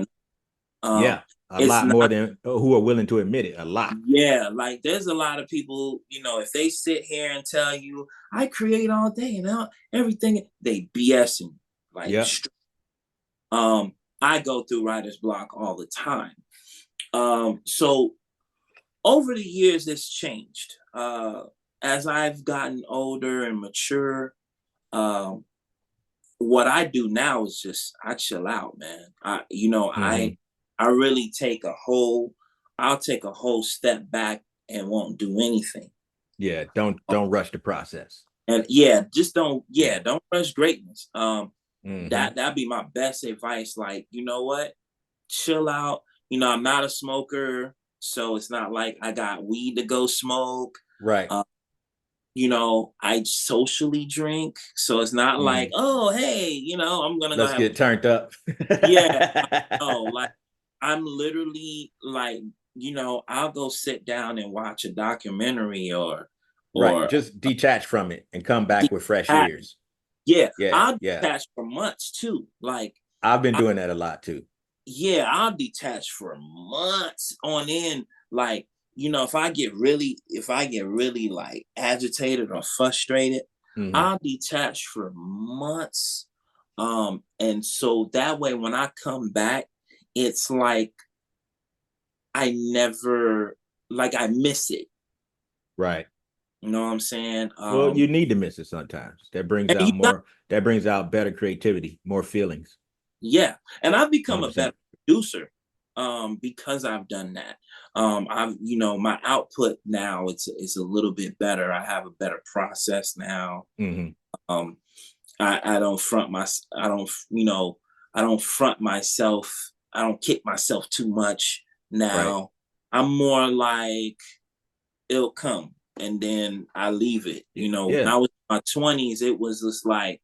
Speaker 2: not.
Speaker 1: yeah, a
Speaker 2: It's
Speaker 1: lot more
Speaker 2: not.
Speaker 1: than who are willing to admit it. A lot.
Speaker 2: Yeah, like there's a lot of people, if they sit here and tell you, I create all day and everything, they BSing. Like,
Speaker 1: Yep.
Speaker 2: I go through writer's block all the time. So over the years, it's changed. As I've gotten older and mature, um, what I do now is just I chill out, man.
Speaker 1: Hmm.
Speaker 2: I really I'll take a whole step back and won't do anything.
Speaker 1: Yeah. Don't rush the process.
Speaker 2: And yeah, just don't,
Speaker 1: Yeah.
Speaker 2: yeah, don't rush greatness.
Speaker 1: Hmm.
Speaker 2: That'd be my best advice. Like, you know what? Chill out. I'm not a smoker, so it's not like I got weed to go smoke.
Speaker 1: Right.
Speaker 2: Um, I socially drink, so it's not like,
Speaker 1: Hmm.
Speaker 2: oh, hey, I'm gonna go
Speaker 1: Let's
Speaker 2: have a,
Speaker 1: get turned up.
Speaker 2: yeah, no, like I'm literally like, I'll go sit down and watch a documentary
Speaker 1: Right.
Speaker 2: or
Speaker 1: Just detach from it and come back with fresh
Speaker 2: detach.
Speaker 1: ears.
Speaker 2: Yeah,
Speaker 1: Yeah.
Speaker 2: I'll
Speaker 1: Yeah.
Speaker 2: detach for months too. Like,
Speaker 1: I've been
Speaker 2: I,
Speaker 1: doing that a lot too.
Speaker 2: yeah, I'll detach for months on end. Like, if I get really like agitated or frustrated,
Speaker 1: Hmm.
Speaker 2: I'll detach for months. And so that way when I come back, it's like I never, like, I miss it.
Speaker 1: Right.
Speaker 2: You know what I'm saying?
Speaker 1: Well, you need to miss it sometimes. That brings
Speaker 2: And you
Speaker 1: out
Speaker 2: got,
Speaker 1: more. That brings out better creativity, more feelings.
Speaker 2: yeah. And I've become a better
Speaker 1: 100%.
Speaker 2: producer because I've done that. My output now it's a little bit better. I have a better process now.
Speaker 1: Hmm.
Speaker 2: Um, I don't front my, I don't front myself. I don't kick myself too much
Speaker 1: Right.
Speaker 2: now. I'm more like, it'll come and then I leave it. When
Speaker 1: Yeah.
Speaker 2: I was in my 20s, it was just like,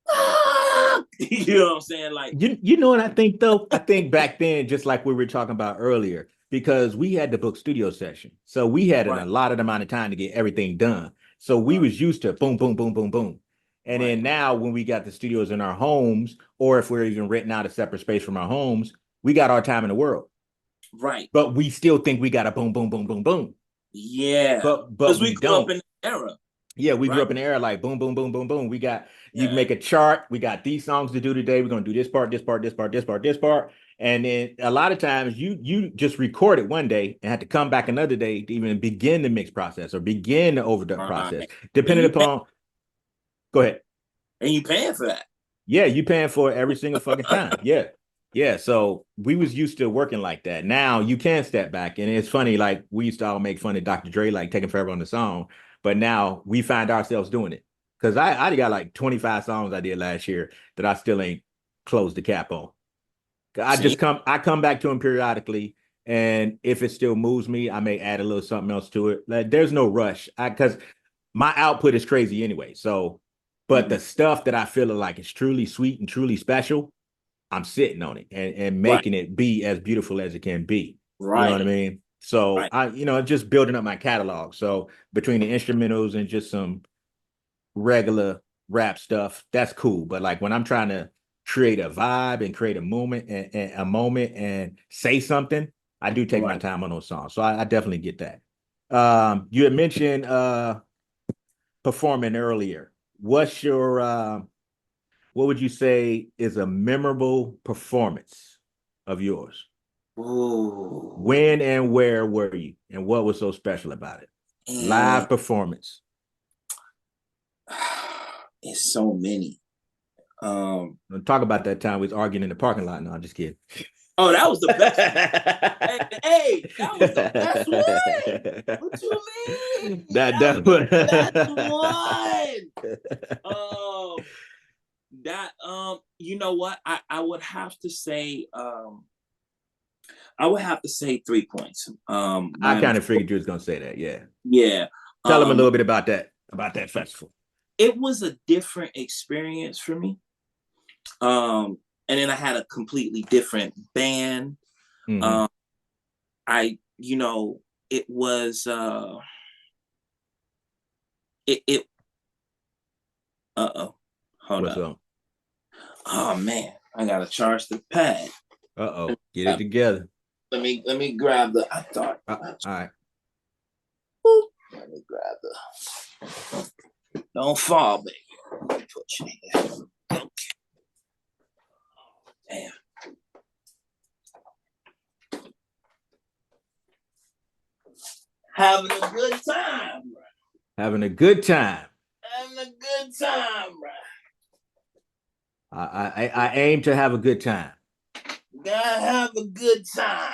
Speaker 2: ah! You know what I'm saying? Like,
Speaker 1: You know what I think though? I think back then, just like we were talking about earlier, because we had to book studio session. So we had an
Speaker 2: Right.
Speaker 1: allotted amount of time to get everything done. So we
Speaker 2: Right.
Speaker 1: was used to boom, boom, boom, boom, boom. And then
Speaker 2: Right.
Speaker 1: now when we got the studios in our homes, or if we're even renting out a separate space from our homes, we got our time in the world.
Speaker 2: Right.
Speaker 1: But we still think we got a boom, boom, boom, boom, boom.
Speaker 2: Yeah.
Speaker 1: But
Speaker 2: Because we
Speaker 1: we
Speaker 2: grew up
Speaker 1: don't.
Speaker 2: in the era.
Speaker 1: Yeah, we grew
Speaker 2: Right.
Speaker 1: up in the era like boom, boom, boom, boom, boom. We got you
Speaker 2: Yeah.
Speaker 1: make a chart. We got these songs to do today. We're gonna do this part, this part, this part, this part, this part. And then a lot of times you just record it one day and have to come back another day to even begin the mix process or begin the overdub process,
Speaker 2: Right. And
Speaker 1: depending
Speaker 2: you pay,
Speaker 1: upon. Go ahead.
Speaker 2: and you paying for that.
Speaker 1: Yeah, you paying for it every single fucking time. Yeah. Yeah. So we was used to working like that. Now you can step back. And it's funny, like we used to all make fun of Dr. Dre, like taking forever on the song. But now we find ourselves doing it. Cause I got like 25 songs I did last year that I still ain't closed the cap on.
Speaker 2: See?
Speaker 1: I come back to them periodically. And if it still moves me, I may add a little something else to it. Like there's no rush. Cause my output is crazy anyway. So, but
Speaker 2: Mm-hmm.
Speaker 1: the stuff that I feel like is truly sweet and truly special, I'm sitting on it and
Speaker 2: Right.
Speaker 1: making it be as beautiful as it can be. You know what I
Speaker 2: Right.
Speaker 1: mean? So
Speaker 2: Right.
Speaker 1: just building up my catalog. So between the instrumentals and just some regular rap stuff, that's cool. But like when I'm trying to create a vibe and create a moment and a moment and say something, I do take my
Speaker 2: Right.
Speaker 1: time on those songs. So I definitely get that. You had mentioned performing earlier. What's your what would you say is a memorable performance of yours?
Speaker 2: Ooh.
Speaker 1: When and where were you? And what was so special about it?
Speaker 2: And
Speaker 1: Live performance.
Speaker 2: it's so many.
Speaker 1: Talk about that time we was arguing in the parking lot. No, I'm just kidding.
Speaker 2: Oh, that was the best one. Hey, hey, that was the best one. What you mean? That was the best one. That you know what? I would have to say I would have to say 3 points.
Speaker 1: I kind of figured you was gonna say that. Yeah.
Speaker 2: Yeah.
Speaker 1: Tell them a
Speaker 2: Um
Speaker 1: little bit about that festival.
Speaker 2: it was a different experience for me. And then I had a completely different band.
Speaker 1: Mm-hmm.
Speaker 2: Um I you know, it was it uh-oh. Hold
Speaker 1: What's
Speaker 2: up.
Speaker 1: up?
Speaker 2: Oh man, I gotta charge the pad.
Speaker 1: Uh-oh. Get it together.
Speaker 2: Let me grab the I thought
Speaker 1: All right.
Speaker 2: let me grab the don't fall, baby. Put you here. Okay. Damn. Having a good time, bro.
Speaker 1: Having a good time.
Speaker 2: Having a good time, bro.
Speaker 1: I aim to have a good time.
Speaker 2: Gotta have a good time.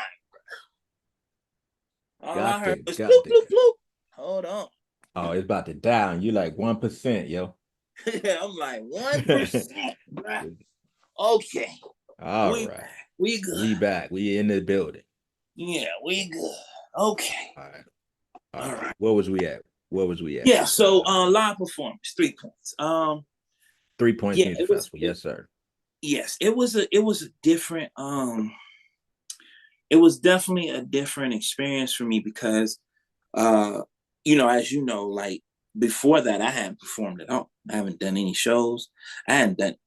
Speaker 2: All I heard was
Speaker 1: Got
Speaker 2: bloop,
Speaker 1: to.
Speaker 2: bloop, bloop. Hold on.
Speaker 1: Oh, it's about to down. You like 1%, yo.
Speaker 2: I'm like 1%, bro. Okay.
Speaker 1: All
Speaker 2: We
Speaker 1: right.
Speaker 2: we good.
Speaker 1: We back. We in the building.
Speaker 2: Yeah, we good. Okay.
Speaker 1: All right.
Speaker 2: All
Speaker 1: All right.
Speaker 2: right.
Speaker 1: What was we at? What was we at?
Speaker 2: Yeah, so live performance, 3 points.
Speaker 1: 3 Points
Speaker 2: Yeah,
Speaker 1: Music
Speaker 2: it was
Speaker 1: Festival. Yes, sir.
Speaker 2: yes, it was a different it was definitely a different experience for me because uh as you know, like before that I hadn't performed at all. I haven't done any shows. I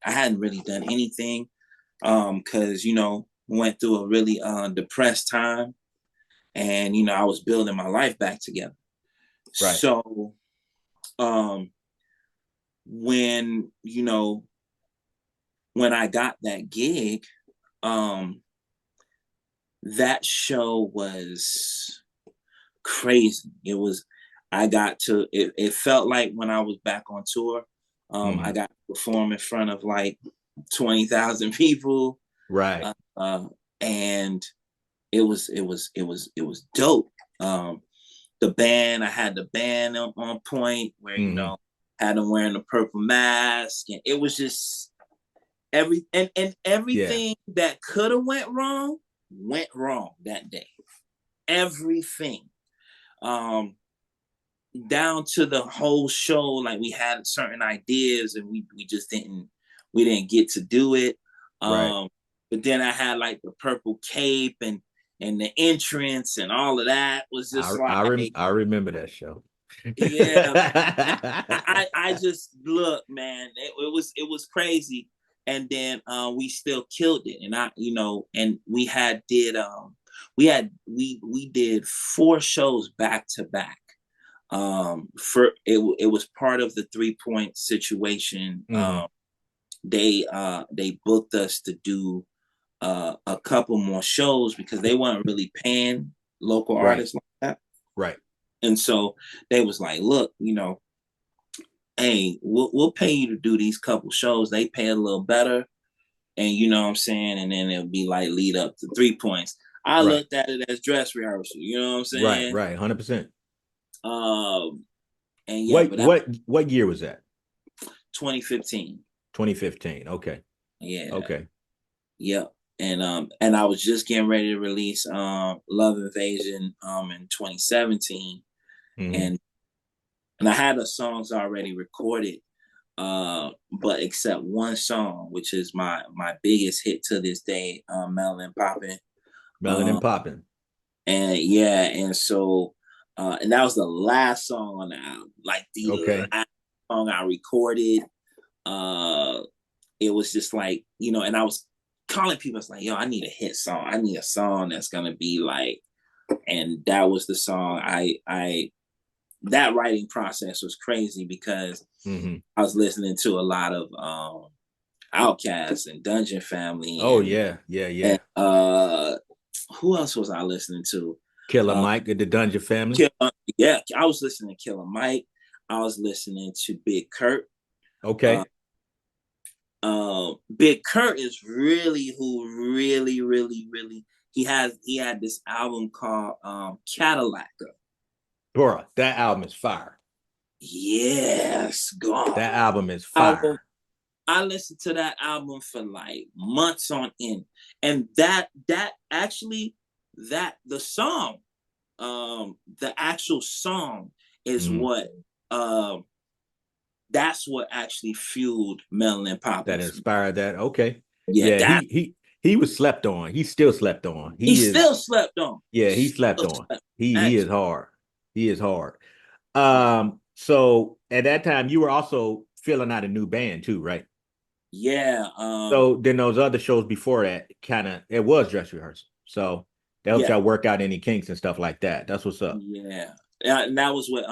Speaker 2: hadn't really done anything cuz went through a really depressed time and I was building my life back together.
Speaker 1: Right.
Speaker 2: So um when when I got that gig, um that show was crazy. It was I got to it felt like when I was back on tour, I
Speaker 1: Mm-hmm.
Speaker 2: got to perform in front of like 20,000 people.
Speaker 1: Right.
Speaker 2: Uh, and it was dope. The band, I had the band on point where,
Speaker 1: Mm-hmm.
Speaker 2: had them wearing the purple mask. And it was just and
Speaker 1: Yeah.
Speaker 2: everything that could have went wrong that day. Everything. Um, down to the whole show, like we had certain ideas and we just didn't get to do it.
Speaker 1: Right.
Speaker 2: But then I had like the purple cape and and the entrance and all of that was just like,
Speaker 1: I remember that show.
Speaker 2: yeah. I just look, man, it was crazy. And then we still killed it. And and we did 4 shows back to back. For it was part of the 3 Point situation.
Speaker 1: Mhm.
Speaker 2: They booked us to do a couple more shows because they weren't really paying local
Speaker 1: Right.
Speaker 2: artists like that.
Speaker 1: Right.
Speaker 2: And so they was like, look, hey, we'll pay you to do these couple shows. They pay a little better, and you know what I'm saying. And then it'll be like lead up to 3 Points. I
Speaker 1: Right.
Speaker 2: looked at it as dress rehearsal. You know what I'm
Speaker 1: Right.
Speaker 2: saying?
Speaker 1: Right. 100%.
Speaker 2: And yeah, but that
Speaker 1: What year was that?
Speaker 2: 2015.
Speaker 1: 2015. Okay.
Speaker 2: Yeah,
Speaker 1: Okay.
Speaker 2: yeah. And I was just getting ready to release Love Invasion in 2017,
Speaker 1: Mhm.
Speaker 2: and I had the songs already recorded, but except one song, which is my biggest hit to this day, Melon Poppin'.
Speaker 1: Melanin
Speaker 2: Um,
Speaker 1: popping.
Speaker 2: and yeah, and so and that was the last song on the album, like the
Speaker 1: Okay.
Speaker 2: last song I recorded. Uh, it was just like, and I was calling people. It's like, yo, I need a hit song. I need a song that's gonna be like, and that was the song. I that writing process was crazy because
Speaker 1: Mhm.
Speaker 2: I was listening to a lot of Outkast and Dungeon Family
Speaker 1: Oh yeah. Yeah,
Speaker 2: and
Speaker 1: yeah.
Speaker 2: who else was I listening to?
Speaker 1: Killer
Speaker 2: Uh,
Speaker 1: Mike of the Dungeon Family.
Speaker 2: yeah, I was listening to Killer Mike. I was listening to Big Kurt. Uh,
Speaker 1: Okay.
Speaker 2: Big Kurt is really who really he had this album called Cadillac.
Speaker 1: Bro, that album is fire.
Speaker 2: Yes, God.
Speaker 1: That album is
Speaker 2: Album.
Speaker 1: fire.
Speaker 2: I listened to that album for like months on end, and that actually that the actual song is
Speaker 1: Mhm.
Speaker 2: what um that's what actually fueled Melanin
Speaker 1: That
Speaker 2: Poppin' for me.
Speaker 1: inspired that. Okay.
Speaker 2: Yeah,
Speaker 1: Yeah,
Speaker 2: that
Speaker 1: he was slept on. He's still slept on.
Speaker 2: he
Speaker 1: He
Speaker 2: still
Speaker 1: is,
Speaker 2: slept on.
Speaker 1: yeah, he slept
Speaker 2: Still
Speaker 1: on.
Speaker 2: slept.
Speaker 1: He is
Speaker 2: Actually,
Speaker 1: hard. He is hard.
Speaker 2: yeah,
Speaker 1: So at that time you were also filling out a new band too, right?
Speaker 2: yeah,
Speaker 1: So then those other shows before that kind of it was dress rehearsal. So they helped
Speaker 2: yeah,
Speaker 1: y'all work out any kinks and stuff like that. That's what's up.
Speaker 2: yeah. And that was what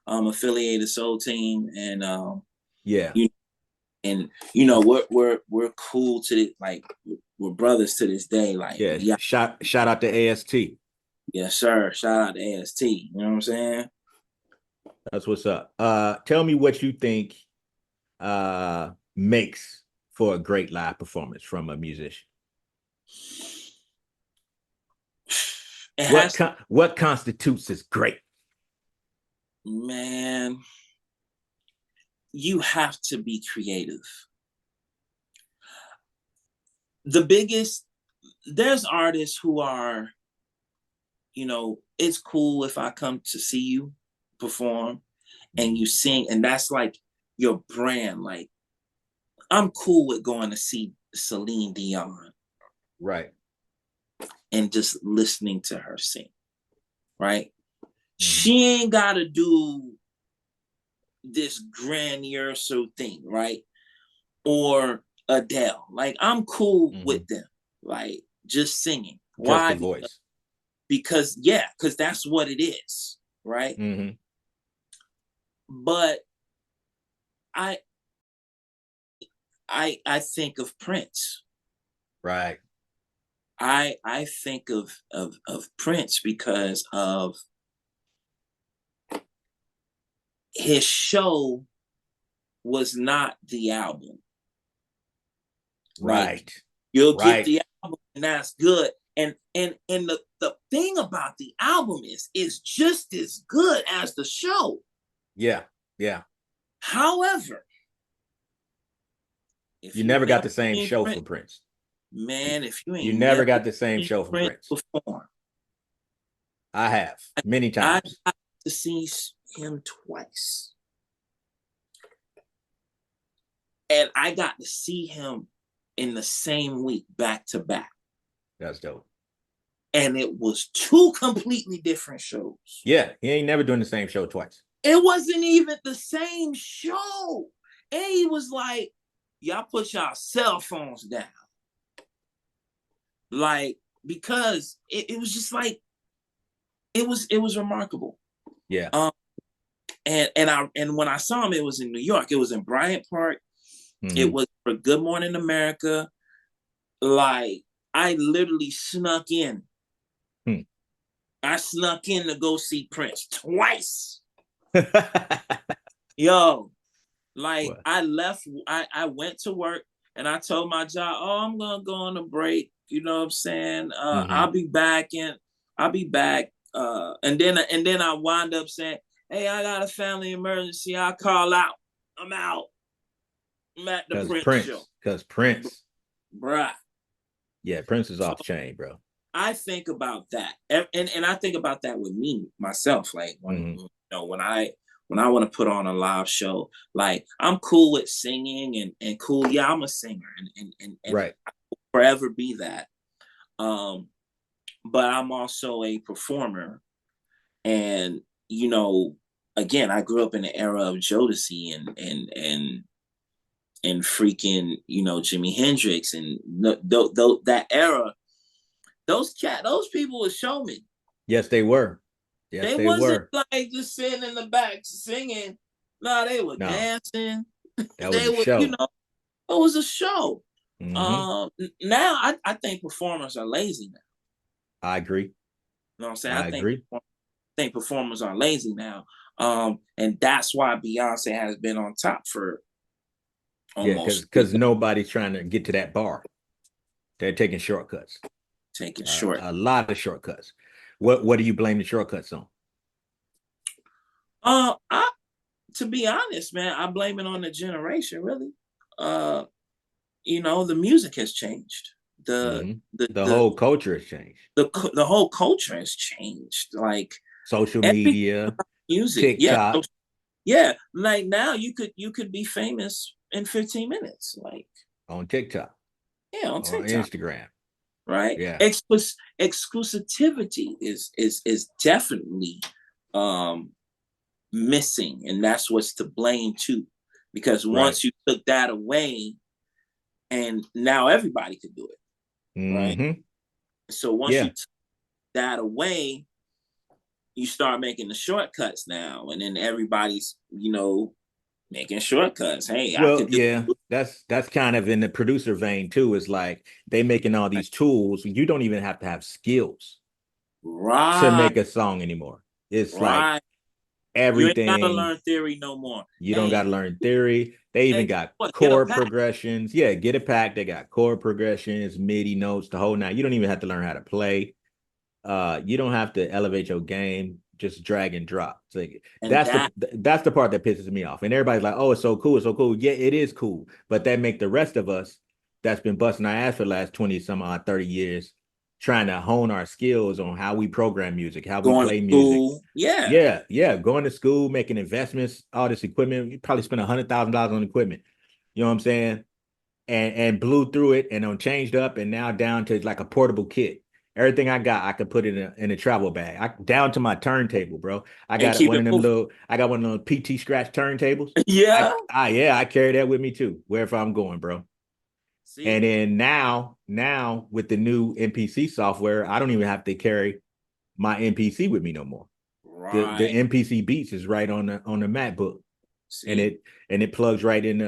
Speaker 2: affiliated Soul Team and
Speaker 1: Yeah.
Speaker 2: you and we're cool to the, like we're brothers to this day. Like,
Speaker 1: Yeah.
Speaker 2: yeah,
Speaker 1: Shout out to AST.
Speaker 2: yes, sir. Shout out to AST. You know what I'm saying?
Speaker 1: That's what's up. Tell me what you think makes for a great live performance from a musician.
Speaker 2: It has to,
Speaker 1: What constitutes as great?
Speaker 2: man, you have to be creative. The biggest, there's artists who are, it's cool if I come to see you perform and you sing, and that's like your brand. Like, I'm cool with going to see Celine Dion
Speaker 1: Right.
Speaker 2: and just listening to her sing, right?
Speaker 1: Mhm.
Speaker 2: She ain't got to do this grandiose thing, right? Or Adele. Like, I'm cool
Speaker 1: Mhm.
Speaker 2: with them, like just singing.
Speaker 1: Just the
Speaker 2: Why?
Speaker 1: voice.
Speaker 2: Because that's what it is, right?
Speaker 1: Mhm.
Speaker 2: But I I think of Prince.
Speaker 1: Right.
Speaker 2: I think of Prince because of his show was not the album. Like,
Speaker 1: Right.
Speaker 2: you'll get
Speaker 1: Right.
Speaker 2: the album and that's good. And the thing about the album is it's just as good as the show.
Speaker 1: Yeah. Yeah.
Speaker 2: However, if
Speaker 1: You
Speaker 2: you
Speaker 1: never
Speaker 2: never
Speaker 1: got the same
Speaker 2: seen
Speaker 1: show
Speaker 2: Prince,
Speaker 1: from Prince.
Speaker 2: man, if you
Speaker 1: You
Speaker 2: ain't
Speaker 1: never
Speaker 2: never
Speaker 1: got the same
Speaker 2: seen
Speaker 1: show from
Speaker 2: Prince
Speaker 1: Prince.
Speaker 2: perform,
Speaker 1: I have many
Speaker 2: I
Speaker 1: times.
Speaker 2: got to see him twice. And I got to see him in the same week back to back.
Speaker 1: That's dope.
Speaker 2: and it was two completely different shows.
Speaker 1: Yeah, he ain't never doing the same show twice.
Speaker 2: It wasn't even the same show. And he was like, y'all put y'all cell phones down. Like, because it was just like, it was remarkable.
Speaker 1: Yeah.
Speaker 2: And when I saw him, it was in New York. It was in Bryant Park. Mm-hmm. It was for Good Morning America. Like, I literally snuck in. I snuck in to go see Prince twice. Yo, like, what? I left, I went to work and I told my job, oh, I'm gonna go on a break. You know what I'm saying? I'll be back. And then I wind up saying, hey, I got a family emergency. I'll call out. I'm out. I'm at the Prince show.
Speaker 1: Because Prince.
Speaker 2: Bruh.
Speaker 1: Yeah, Prince is off chain, bro.
Speaker 2: I think about that. And I think about that with me, myself. Like, when I want to put on a live show, like, I'm cool with singing and cool. Yeah, I'm a singer and
Speaker 1: right.
Speaker 2: I will forever be that. But I'm also a performer. And, again, I grew up in the era of Jodeci and freaking, Jimi Hendrix and that era. Those people were showmen.
Speaker 1: Yes, they were. Yes, they
Speaker 2: wasn't like just sitting in the back singing. No, they were dancing.
Speaker 1: That was a show.
Speaker 2: It was a show. Now I think performers are lazy now.
Speaker 1: I agree.
Speaker 2: You know what I'm saying? I think performers are lazy now. And that's why Beyonce has been on top for almost.
Speaker 1: Because nobody's trying to get to that bar. They're taking shortcuts. A lot of shortcuts. What do you blame the shortcuts on?
Speaker 2: To be honest, man, I blame it on the generation, really. The music has changed. The
Speaker 1: whole culture has changed.
Speaker 2: The whole culture has changed. Like,
Speaker 1: social media,
Speaker 2: music,
Speaker 1: TikTok.
Speaker 2: Yeah. Like, now you could be famous in 15 minutes. Like,
Speaker 1: on TikTok.
Speaker 2: Yeah, on TikTok.
Speaker 1: On Instagram.
Speaker 2: Right.
Speaker 1: Yeah.
Speaker 2: Exclusivity is definitely missing, and that's what's to blame too, because once you took that away, and now everybody could do it, right? So once you took that away, you start making the shortcuts now, and then everybody's making shortcuts. Hey,
Speaker 1: that's kind of in the producer vein too. Is like they making all these tools. You don't even have to have skills to make a song anymore. It's like everything.
Speaker 2: You ain't gotta learn theory no more.
Speaker 1: You don't gotta learn theory. They even got chord progressions. Yeah, get a pack. They got chord progressions, MIDI notes, the whole nine. You don't even have to learn how to play. You don't have to elevate your game. Just drag and drop. Like, that's the part that pisses me off. And everybody's like, "Oh, it's so cool, it's so cool." Yeah, it is cool, but that make the rest of us that's been busting our ass for the last 20 some odd 30 years, trying to hone our skills on how we program music, how we play music. Going to school, making investments, all this equipment. You probably spend $100,000 on equipment. You know what I'm saying? And blew through it and changed up and now down to like a portable kit. Everything I got, I could put it in a travel bag. Down to my turntable, bro. I got one of those PT scratch turntables.
Speaker 2: Yeah.
Speaker 1: I carry that with me too, wherever I'm going, bro. See? And then now with the new MPC software, I don't even have to carry my MPC with me no more. Right. The MPC Beats is right on the MacBook. See? And it plugs right in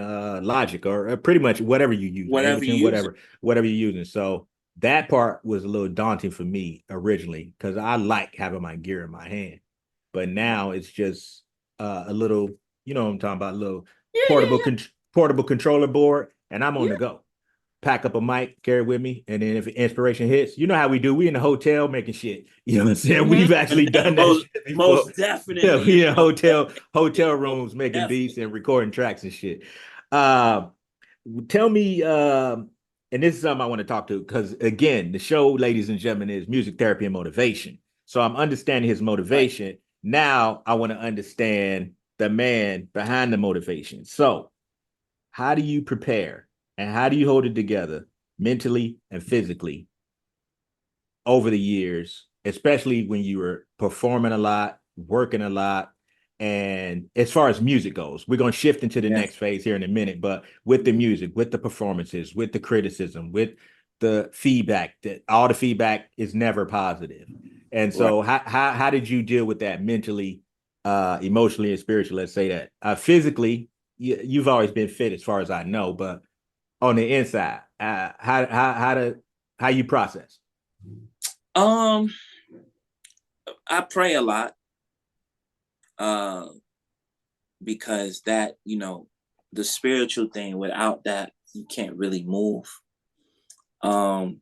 Speaker 1: Logic or pretty much whatever you use. Whatever you're using. So that part was a little daunting for me originally because I like having my gear in my hand. But now it's just a little, you know what I'm talking about, a little portable controller board, and I'm on the go. Pack up a mic, carry it with me, and then if inspiration hits, you know how we do. We in the hotel making shit. You know what I'm saying? We've actually done that
Speaker 2: most definitely.
Speaker 1: Yeah, we in hotel rooms making beats and recording tracks and shit. Tell me, and this is something I want to talk to, because again, the show, ladies and gentlemen, is music therapy and motivation. So I'm understanding his motivation. Right. Now I want to understand the man behind the motivation. So how do you prepare and how do you hold it together mentally and physically over the years, especially when you were performing a lot, working a lot, and as far as music goes, we're going to shift into the
Speaker 2: Yeah.
Speaker 1: next phase here in a minute, but with the music, with the performances, with the criticism, with the feedback, that all the feedback is never positive. And
Speaker 2: Right.
Speaker 1: so how did you deal with that mentally, emotionally and spiritually? Let's say that. Physically, you've always been fit as far as I know, but on the inside, how you process?
Speaker 2: Um, I pray a lot, uh, because that, the spiritual thing, without that, you can't really move. Um,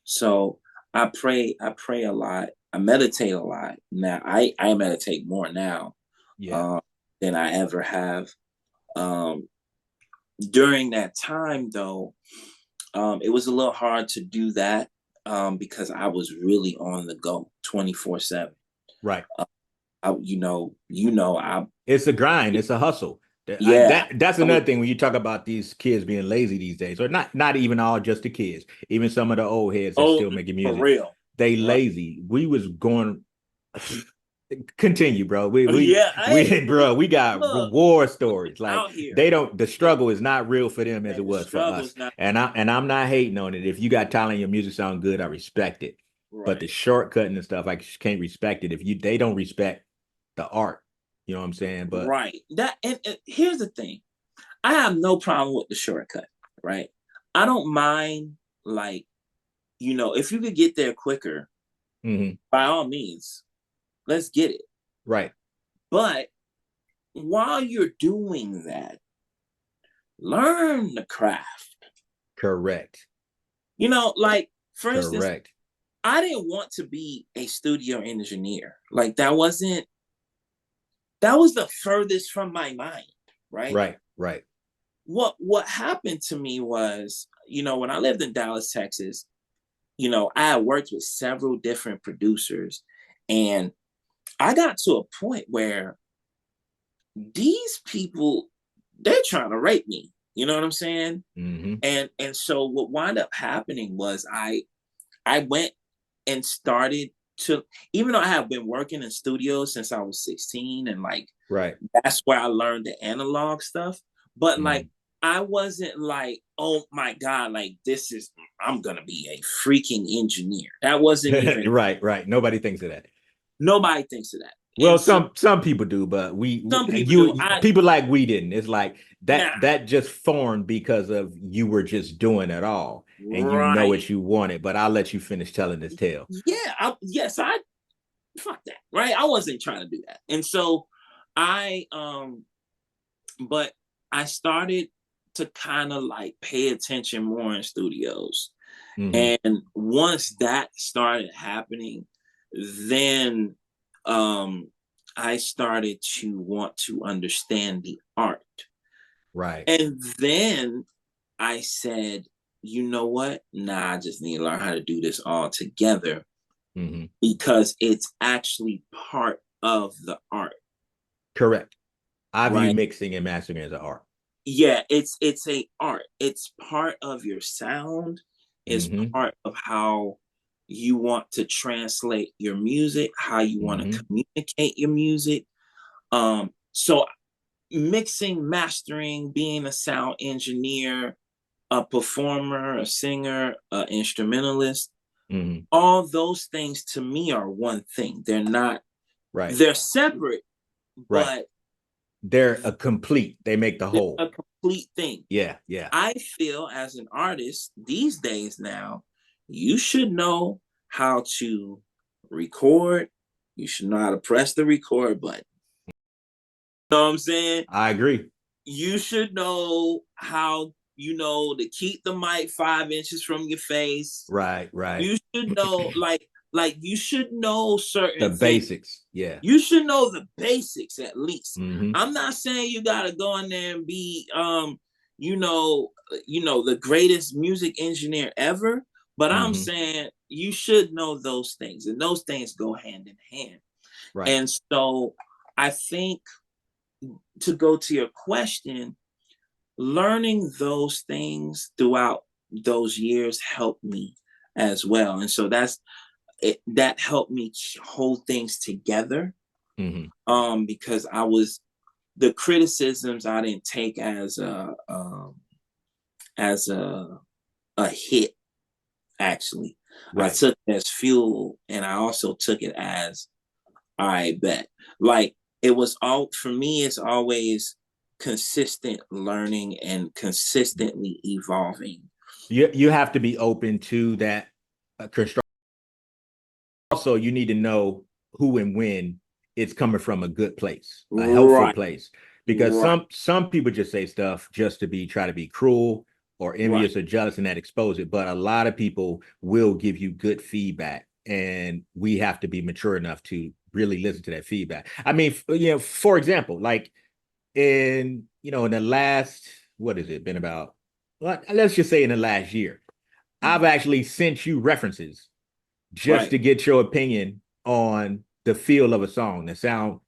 Speaker 2: so I pray a lot. I meditate a lot. Now I meditate more now,
Speaker 1: Yeah.
Speaker 2: uh, than I ever have. Um, During that time though, it was a little hard to do that, because I was really on the go 24/7.
Speaker 1: Right.
Speaker 2: I
Speaker 1: It's a grind. It's a hustle.
Speaker 2: yeah,
Speaker 1: That's
Speaker 2: I was
Speaker 1: another thing when you talk about these kids being lazy these days, or not even all just the kids, even some of the old heads that
Speaker 2: oh
Speaker 1: still making
Speaker 2: for
Speaker 1: music.
Speaker 2: real.
Speaker 1: They
Speaker 2: Right.
Speaker 1: lazy. We was going continue, bro.
Speaker 2: Yeah, hey,
Speaker 1: Bro, we got
Speaker 2: look,
Speaker 1: war stories. Like
Speaker 2: out here.
Speaker 1: they don't the
Speaker 2: Hey,
Speaker 1: struggle is not real for them as
Speaker 2: man,
Speaker 1: it
Speaker 2: the
Speaker 1: was for us.
Speaker 2: struggle's not
Speaker 1: And I'm not hating on it. If you got talent, your music sound good, I respect it. But the
Speaker 2: right.
Speaker 1: shortcutting and stuff, I just can't respect it. If they don't respect the art, you know what I'm saying? But
Speaker 2: Right. And here's the thing. I have no problem with the shortcut, right? I don't mind, like, if you could get there quicker,
Speaker 1: mhm,
Speaker 2: by all means, let's get it.
Speaker 1: right,
Speaker 2: But while you're doing that, learn the craft.
Speaker 1: correct,
Speaker 2: Like, for instance,
Speaker 1: correct.
Speaker 2: I didn't want to be a studio engineer. Like, that was the furthest from my mind, right?
Speaker 1: Right, right.
Speaker 2: What happened to me was, when I lived in Dallas, Texas, I had worked with several different producers, and I got to a point where these people, they're trying to rape me. You know what I'm saying?
Speaker 1: Hmm.
Speaker 2: And so what wound up happening was I went and started to, even though I have been working in studios since I was 16, and like
Speaker 1: Right.
Speaker 2: that's where I learned the analog stuff. But like
Speaker 1: Hmm.
Speaker 2: I wasn't like, oh my God, like I'm gonna be a freaking engineer. That wasn't even,
Speaker 1: Right, right. Nobody thinks of that.
Speaker 2: nobody thinks of that.
Speaker 1: Well,
Speaker 2: And so
Speaker 1: some people do, but
Speaker 2: some people do.
Speaker 1: you people like we didn't. It's like
Speaker 2: Nah,
Speaker 1: that just formed because of you were just doing it all and you know
Speaker 2: right.
Speaker 1: what you wanted. But I'll let you finish telling this tale.
Speaker 2: Yeah, yes, I fuck that. Right. I wasn't trying to do that. And so I but I started to kind of like pay attention more in studios.
Speaker 1: Hmm.
Speaker 2: And once that started happening, then um, I started to want to understand the art.
Speaker 1: Right.
Speaker 2: And then I said, you know what? Nah, I just need to learn how to do this all together,
Speaker 1: Hmm.
Speaker 2: because it's actually part of the art,
Speaker 1: Correct. I view
Speaker 2: right?
Speaker 1: mixing and mastering as an art.
Speaker 2: Yeah, it's a art. It's part of your sound. It's
Speaker 1: Hmm.
Speaker 2: part of how you want to translate your music, how you want to
Speaker 1: Hmm.
Speaker 2: communicate your music. So mixing, mastering, being a sound engineer, a performer, a singer, an instrumentalist,
Speaker 1: Hmm.
Speaker 2: all those things to me are one thing. They're not,
Speaker 1: Right.
Speaker 2: they're separate,
Speaker 1: Right.
Speaker 2: but
Speaker 1: They're a complete. They make the
Speaker 2: they're
Speaker 1: whole.
Speaker 2: a complete thing.
Speaker 1: Yeah. Yeah.
Speaker 2: I feel as an artist these days now, you should know how to record. You should know how to press the record button. You know what I'm saying?
Speaker 1: I agree.
Speaker 2: You should know how, to keep the mic 5 inches from your face.
Speaker 1: Right. Right.
Speaker 2: You should know, like you should know
Speaker 1: The
Speaker 2: certain things.
Speaker 1: basics. Yeah.
Speaker 2: You should know the basics at least.
Speaker 1: Hmm.
Speaker 2: I'm not saying you gotta go in there and be the greatest music engineer ever, but I'm
Speaker 1: Hmm.
Speaker 2: saying you should know those things, and those things go hand in hand.
Speaker 1: Right.
Speaker 2: And so I think, to go to your question, learning those things throughout those years helped me as well. And so that helped me hold things together. Because the criticisms I didn't take as a hit. Actually,
Speaker 1: Right.
Speaker 2: I took it as fuel, and I also took it as, I bet. Like, it was all for me. It's always consistent learning and consistently evolving.
Speaker 1: You have to be open to that construction. Also, you need to know who and when it's coming from a good place, a helpful
Speaker 2: Right,
Speaker 1: place. Because
Speaker 2: right,
Speaker 1: some people just say stuff just to try to be cruel or
Speaker 2: right,
Speaker 1: envious or jealous and that expose it. But a lot of people will give you good feedback. And we have to be mature enough to really listen to that feedback. I mean, for example, like in the last, what has it been about? Well, let's just say in the last year, I've actually sent you references just
Speaker 2: right,
Speaker 1: to get your opinion on the feel of a song, the sound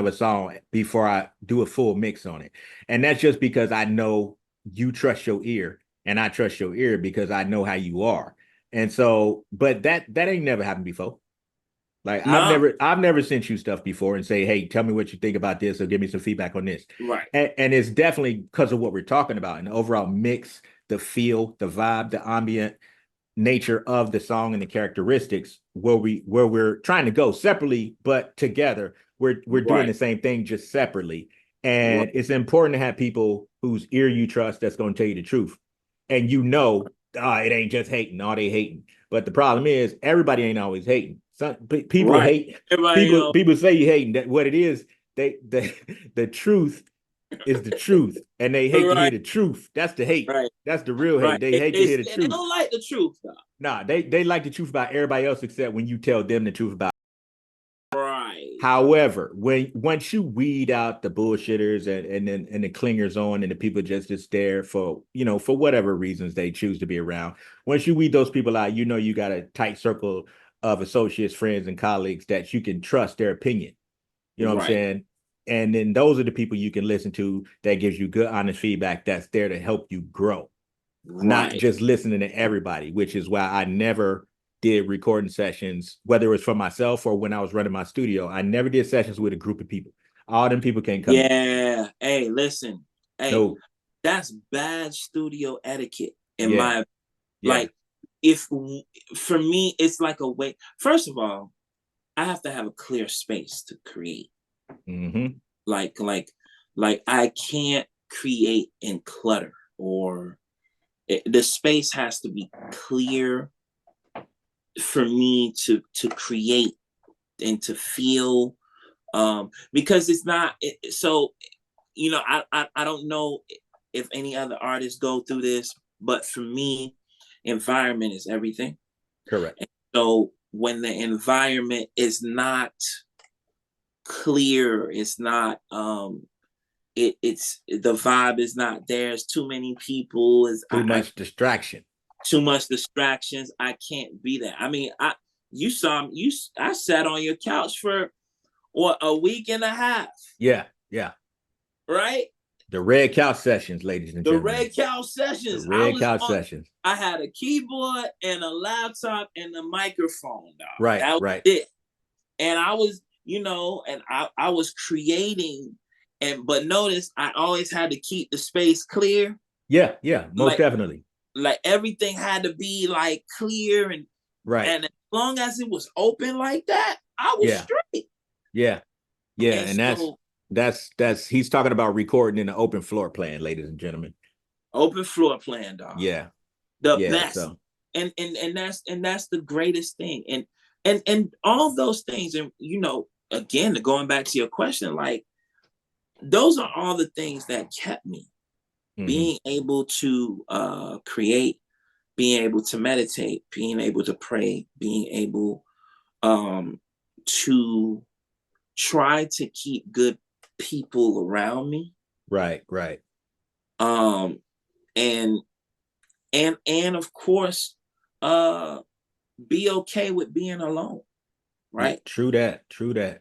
Speaker 1: of a song before I do a full mix on it. And that's just because I know you trust your ear and I trust your ear because I know how you are. And so, but that ain't never happened before. Like
Speaker 2: no,
Speaker 1: I've never sent you stuff before and say, hey, tell me what you think about this or give me some feedback on this.
Speaker 2: right,
Speaker 1: And it's definitely because of what we're talking about and the overall mix, the feel, the vibe, the ambient nature of the song and the characteristics where we're trying to go separately but together we're doing
Speaker 2: right,
Speaker 1: the same thing just separately.
Speaker 2: right,
Speaker 1: And it's important to have people whose ear you trust that's going to tell you the truth. And it ain't just hating, all they hating. But the problem is everybody ain't always hating. Some people
Speaker 2: right.
Speaker 1: hate.
Speaker 2: Everybody
Speaker 1: People say you hating. That what it is, the truth is the truth, and they hate to hear
Speaker 2: right,
Speaker 1: the truth. That's the hate.
Speaker 2: right,
Speaker 1: That's the real hate.
Speaker 2: right.
Speaker 1: They hate to hear the
Speaker 2: And they
Speaker 1: truth.
Speaker 2: don't like the truth, though.
Speaker 1: Nah, they like the truth about everybody else except when you tell them the truth about.
Speaker 2: Right,
Speaker 1: However, when once you weed out the bullshitters and the clingers on and the people just there for whatever reasons they choose to be around. Once you weed those people out, you got a tight circle of associates, friends, and colleagues that you can trust their opinion. You know what I'm
Speaker 2: right,
Speaker 1: saying? And then those are the people you can listen to that gives you good, honest feedback that's there to help you grow, not
Speaker 2: right,
Speaker 1: just listening to everybody, which is why I never did recording sessions, whether it was for myself or when I was running my studio. I never did sessions with a group of people. All them people can't come in.
Speaker 2: yeah. Hey, listen. Hey,
Speaker 1: No,
Speaker 2: that's bad studio etiquette in
Speaker 1: yeah,
Speaker 2: my,
Speaker 1: yeah.
Speaker 2: like, if for me it's like a way. First of all, I have to have a clear space to create.
Speaker 1: Mm-hmm.
Speaker 2: Like, like I can't create in clutter, or the space has to be clear for me to create and to feel. Because it's not so, I don't know if any other artists go through this, but for me, environment is everything.
Speaker 1: Correct.
Speaker 2: And so when the environment is not clear, it's not it's the vibe is not there. It's too many people. Is
Speaker 1: Too much distraction.
Speaker 2: too much distractions. I can't be that. I mean, you saw you. I sat on your couch for what, a week and a half,
Speaker 1: Yeah, yeah.
Speaker 2: right?
Speaker 1: The red couch sessions, ladies and
Speaker 2: The
Speaker 1: gentlemen.
Speaker 2: red cow
Speaker 1: The
Speaker 2: sessions.
Speaker 1: red couch sessions.
Speaker 2: I had a keyboard and a laptop and a microphone, dog.
Speaker 1: Right,
Speaker 2: That was
Speaker 1: right.
Speaker 2: it. And I was, and I was creating, but notice I always had to keep the space clear.
Speaker 1: Yeah, yeah, most
Speaker 2: Like
Speaker 1: definitely.
Speaker 2: like everything had to be like clear,
Speaker 1: Right.
Speaker 2: and as long as it was open like that, I was
Speaker 1: Yeah,
Speaker 2: straight.
Speaker 1: yeah. Yeah,
Speaker 2: And
Speaker 1: and
Speaker 2: so
Speaker 1: that's he's talking about recording in an open floor plan, ladies and gentlemen.
Speaker 2: open floor plan, dog.
Speaker 1: Yeah,
Speaker 2: The
Speaker 1: yeah.
Speaker 2: best.
Speaker 1: So
Speaker 2: And that's the greatest thing. And all those things, and again, going back to your question, like, those are all the things that kept me
Speaker 1: mhm.
Speaker 2: being able to create, being able to meditate, being able to pray, being able to try to keep good people around me,
Speaker 1: Right, right.
Speaker 2: um and and of course, uh be okay with being alone,
Speaker 1: Yeah,
Speaker 2: right?
Speaker 1: true that. True that.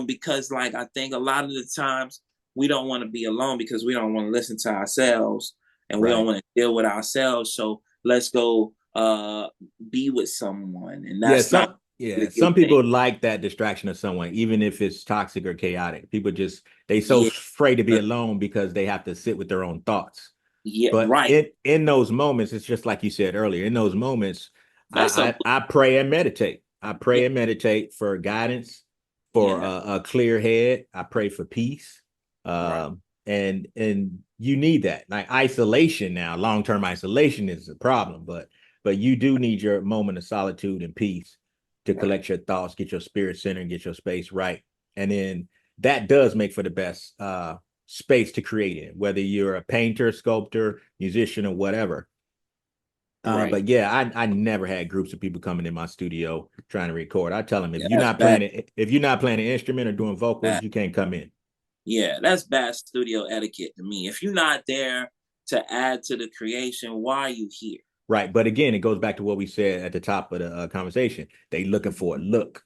Speaker 2: Because, like, I think a lot of the times we don't want to be alone because we don't want to listen to ourselves, and we don't
Speaker 1: Right.
Speaker 2: want to deal with ourselves. So let's go be with someone, and that's not a
Speaker 1: some
Speaker 2: good thing.
Speaker 1: people like that distraction of someone, even if it's toxic or chaotic. People just they so
Speaker 2: Yeah,
Speaker 1: afraid to be alone because they have to sit with their own thoughts.
Speaker 2: yeah,
Speaker 1: But
Speaker 2: right.
Speaker 1: in those moments, it's just like you said earlier. In those moments,
Speaker 2: That's a
Speaker 1: I pray and meditate. I
Speaker 2: yeah,
Speaker 1: pray and meditate for guidance, for
Speaker 2: yeah,
Speaker 1: a clear head. I pray for peace,
Speaker 2: right,
Speaker 1: and you need that. Like isolation now, long term isolation is a problem, but you do need your moment of solitude and peace to
Speaker 2: right,
Speaker 1: collect your thoughts, get your spirit centered, get your space right, and then that does make for the best space to create in, whether you're a painter, sculptor, musician, or whatever.
Speaker 2: right.
Speaker 1: But yeah, I never had groups of people coming in my studio trying to record. I tell them
Speaker 2: Yeah, that's
Speaker 1: if you're not playing an instrument or doing vocals,
Speaker 2: bad.
Speaker 1: you can't come in.
Speaker 2: Yeah, that's bad studio etiquette to me. If you're not there to add to the creation, why are you here?
Speaker 1: Right. But again, it goes back to what we said at the top of the conversation. They looking for a look.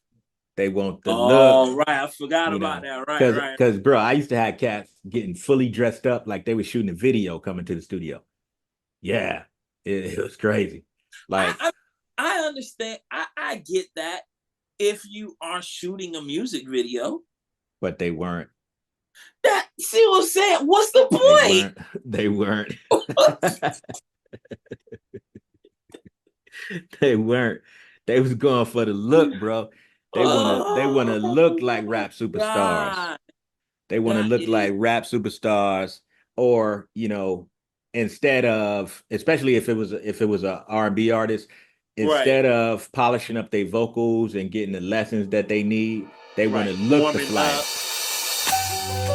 Speaker 1: They want the look,
Speaker 2: Oh, right. I forgot
Speaker 1: you
Speaker 2: about
Speaker 1: know,
Speaker 2: that. Right, right.
Speaker 1: because bro, I used to have cats getting fully dressed up like they were shooting a video coming to the studio. Yeah, it was crazy. Like,
Speaker 2: I, I understand. I get that if you are shooting a music video.
Speaker 1: but they weren't.
Speaker 2: That see what I'm saying? What's the
Speaker 1: They
Speaker 2: point?
Speaker 1: weren't. They weren't. They weren't. They was going for the look, bro. They wanna look like
Speaker 2: Oh
Speaker 1: rap superstars.
Speaker 2: God,
Speaker 1: They want to
Speaker 2: that
Speaker 1: look
Speaker 2: is
Speaker 1: like rap superstars, or instead of, especially if it was a R&B artist,
Speaker 2: right,
Speaker 1: instead of polishing up their vocals and getting the lessons that they need, they want
Speaker 2: right.
Speaker 1: to look the
Speaker 2: Warming up.
Speaker 1: flyest.